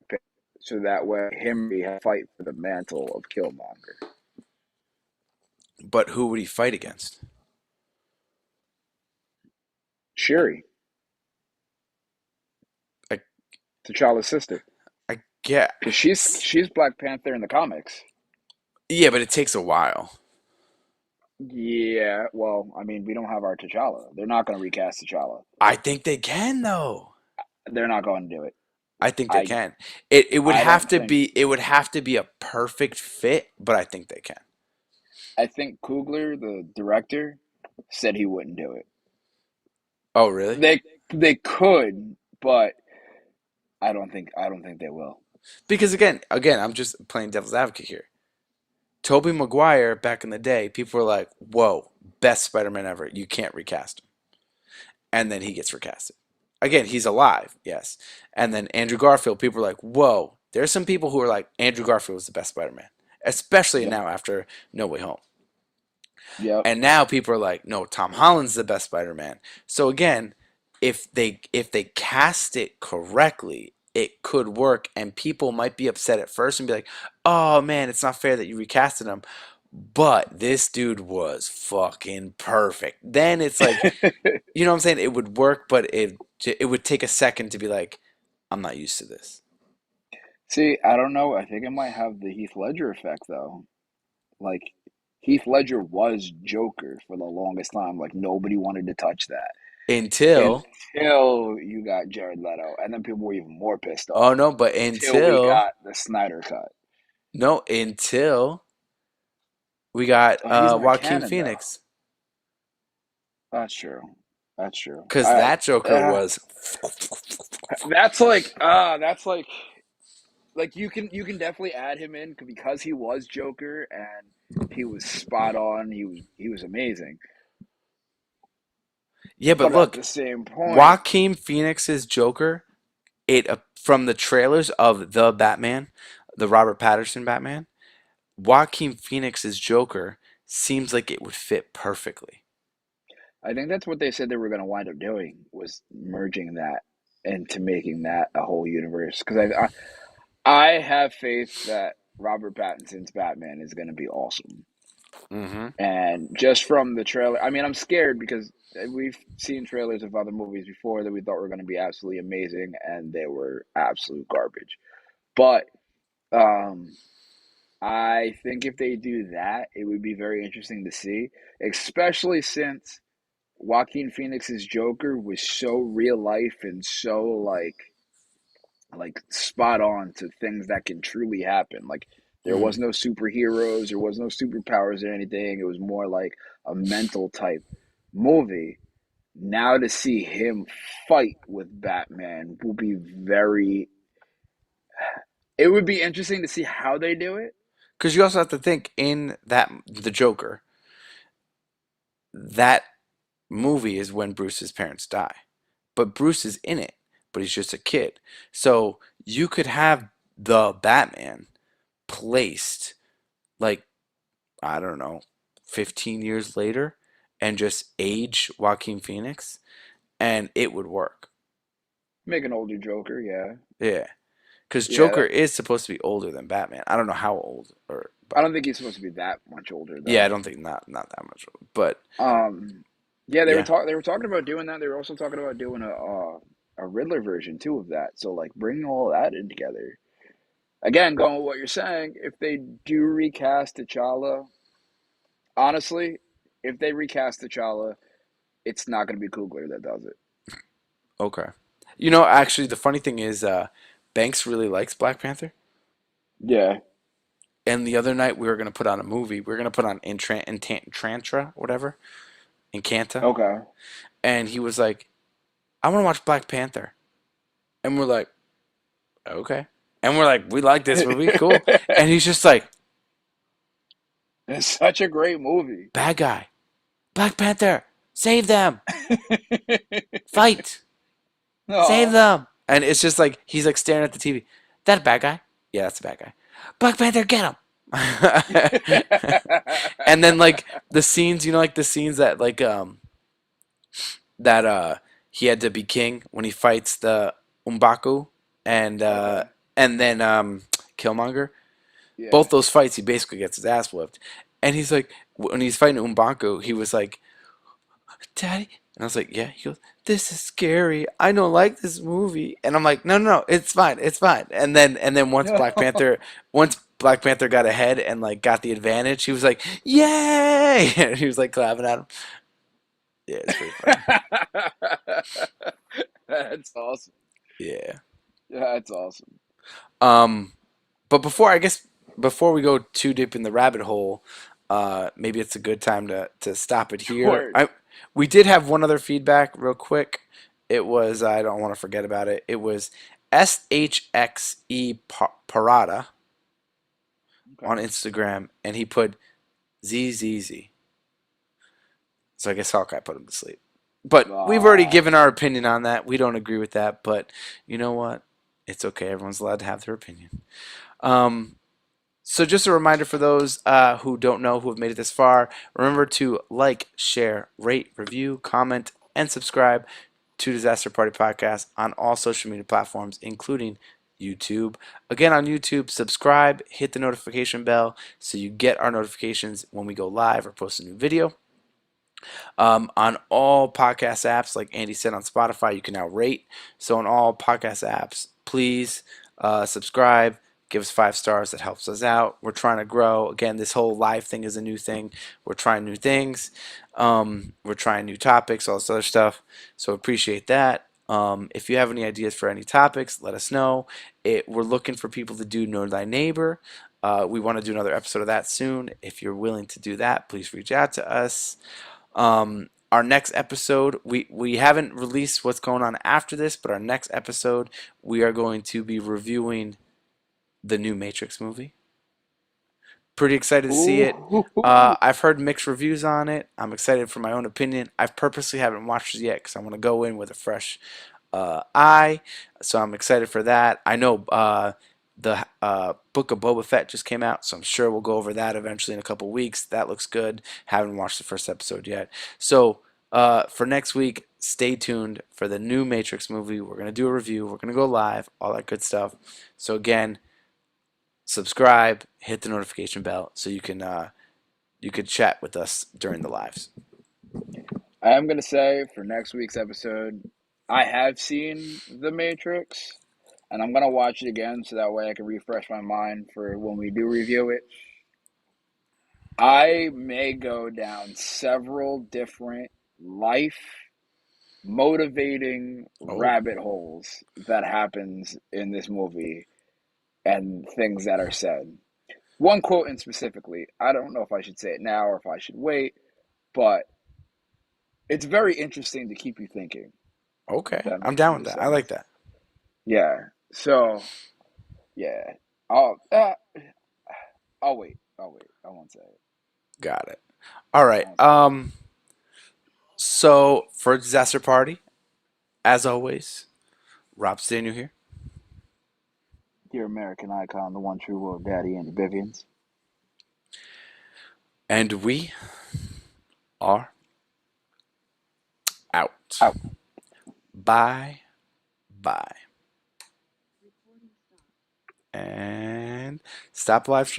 Panther, so that way him he have to fight for the mantle of Killmonger. But who would he fight against? Shuri, I, T'Challa's sister, I get. because she's Black Panther in the comics. Yeah, but it takes a while. Yeah, well, I mean, we don't have our T'Challa. They're not going to recast T'Challa. I think they can though. They're not going to do it. I think they I can. It would I have don't to think. be a perfect fit, but I think they can. I think Coogler, the director, said he wouldn't do it. Oh, really? They could, but I don't think they will. Because again, I'm just playing devil's advocate here. Tobey Maguire back in the day, people were like, "Whoa, best Spider-Man ever. You can't recast him." And then he gets recasted. Again, he's alive, yes. And then Andrew Garfield, people were like, "Whoa." There's some people who are like, Andrew Garfield was the best Spider-Man, especially Yep. now after No Way Home. Yep. And now people are like, "No, Tom Holland's the best Spider-Man." So again, if they cast it correctly, it could work, and people might be upset at first and be like, "Oh man, it's not fair that you recasted him." But this dude was fucking perfect. Then it's like, you know what I'm saying? It would work, but it would take a second to be like, I'm not used to this. See, I don't know. I think it might have the Heath Ledger effect though. Like Heath Ledger was Joker for the longest time. Like nobody wanted to touch that Until, until you got Jared Leto, and then people were even more pissed oh off no, but until we until, got the Snyder cut. no, until we got He's not Joaquin canon though. Phoenix. That's true. That's true. Because that Joker was, That's like you can definitely add him in because he was Joker and he was spot on. He was amazing. yeah, but But at look, the same point, Joaquin Phoenix's Joker, from the trailers of the Batman, the Robert Patterson Batman, Joaquin Phoenix's Joker seems like it would fit perfectly. I think that's what they said they were going to wind up doing was merging that into making that a whole universe. Because I have faith that Robert Pattinson's Batman is going to be awesome. Mm-hmm. And just from the trailer, I mean, I'm scared because we've seen trailers of other movies before that we thought were going to be absolutely amazing, and they were absolute garbage. But um, I think if they do that, it would be very interesting to see, especially since Joaquin Phoenix's Joker was so real life and so like spot on to things that can truly happen. Like there was Mm. no superheroes, there was no superpowers or anything. It was more like a mental type movie. Now to see him fight with Batman will be very. It would be interesting to see how they do it. Because you also have to think in that the Joker, that movie is when Bruce's parents die, but Bruce is in it, but he's just a kid. So you could have the Batman placed like I don't know, 15 years later, and just age Joaquin Phoenix, and it would work. Make an older Joker, yeah, Yeah, because yeah. Joker is supposed to be older than Batman. I don't know how old, or I but don't think he's supposed to be that much older yeah, I though. don't think not that much, but Yeah, yeah. they were talking about doing that. They were also talking about doing a Riddler version too of that. So like bringing all that in together. Again, going with what you're saying, if they do recast T'Challa, honestly, if they recast T'Challa, it's not going to be Coogler that does it. Okay. You know, actually, the funny thing is, Banks really likes Black Panther. Yeah. And the other night we were gonna put on a movie. We were gonna put on Intrantra, whatever, Encanta, Okay. and he was like, "I want to watch Black Panther," and we're like, "Okay," and we're like, "We like this movie, cool," and he's just like, It's such a great movie. "Bad guy, Black Panther, save them, fight, save Oh. them," and it's just like he's like staring at the TV. That a bad guy? Yeah, that's a bad guy. Black Panther, get him! And then like the scenes, you know, like the scenes that that he had to be king when he fights the Umbaku and uh Okay. and then Killmonger. Both Yeah. those fights, he basically gets his ass whooped. And he's like, when he's fighting Umbaku, he was like, "Daddy," and I was like, "Yeah." He goes, "This is scary. I don't like this movie." And I'm like, "No, no, no, it's fine, it's fine." And then once Black Panther got ahead and like got the advantage, he was like, "Yay!" And he was like clapping at him. Yeah, it's pretty funny. That's awesome. Yeah. Yeah, that's awesome. Um, but before we go too deep in the rabbit hole, maybe it's a good time to stop it here. Word. We did have one other feedback real quick. It was I don't want to forget about it. It was SHXE Parada on Okay. Instagram, and he put ZZZ. So I guess Hawkeye put him to sleep. But we've already Ah, given our opinion on that. We don't agree with that, but you know what? It's okay. Everyone's allowed to have their opinion. Um, So just a reminder for those who don't know, who have made it this far, remember to like, share, rate, review, comment, and subscribe to Disaster Party Podcast on all social media platforms, including YouTube. Again, on YouTube, subscribe, hit the notification bell so you get our notifications when we go live or post a new video. On all podcast apps, like Andy said on Spotify, you can now rate. So on all podcast apps, please subscribe, give us 5 stars. That helps us out. We're trying to grow. Again, this whole live thing is a new thing. We're trying new things. We're trying new topics, all this other stuff. So appreciate that. If you have any ideas for any topics, let us know. We're looking for people to do Know Thy Neighbor. We want to do another episode of that soon. If you're willing to do that, please reach out to us. Our next episode, we haven't released what's going on after this, but our next episode, we are going to be reviewing the new Matrix movie. Pretty excited to see it. ooh. I've heard mixed reviews on it. I'm excited for my own opinion. I purposely haven't watched it yet because I want to go in with a fresh eye. So I'm excited for that. I know The Book of Boba Fett just came out, so I'm sure we'll go over that eventually in a couple weeks. That looks good. Haven't watched the first episode yet. So for next week, stay tuned for the new Matrix movie. We're gonna do a review. We're gonna go live, all that good stuff. So again, subscribe, hit the notification bell, so you can chat with us during the lives. I am gonna say for next week's episode, I have seen The Matrix, and I'm gonna watch it again so that way I can refresh my mind for when we do review it. I may go down several different life motivating Oh, rabbit holes that happens in this movie and things that are said. One quote in specifically, I don't know if I should say it now or if I should wait, but it's very interesting to keep you thinking, if okay. that I'm makes down with any that. I like sense. that. Yeah. So, yeah. I'll I'll wait. I'll wait. I won't say it. Got it. All I right. won't say it now. So for Disaster Party, as always, Rob Stanu here, Dear American icon, the one true world daddy, Andy Bivians. and we are out. Out. Bye bye. And stop live streaming.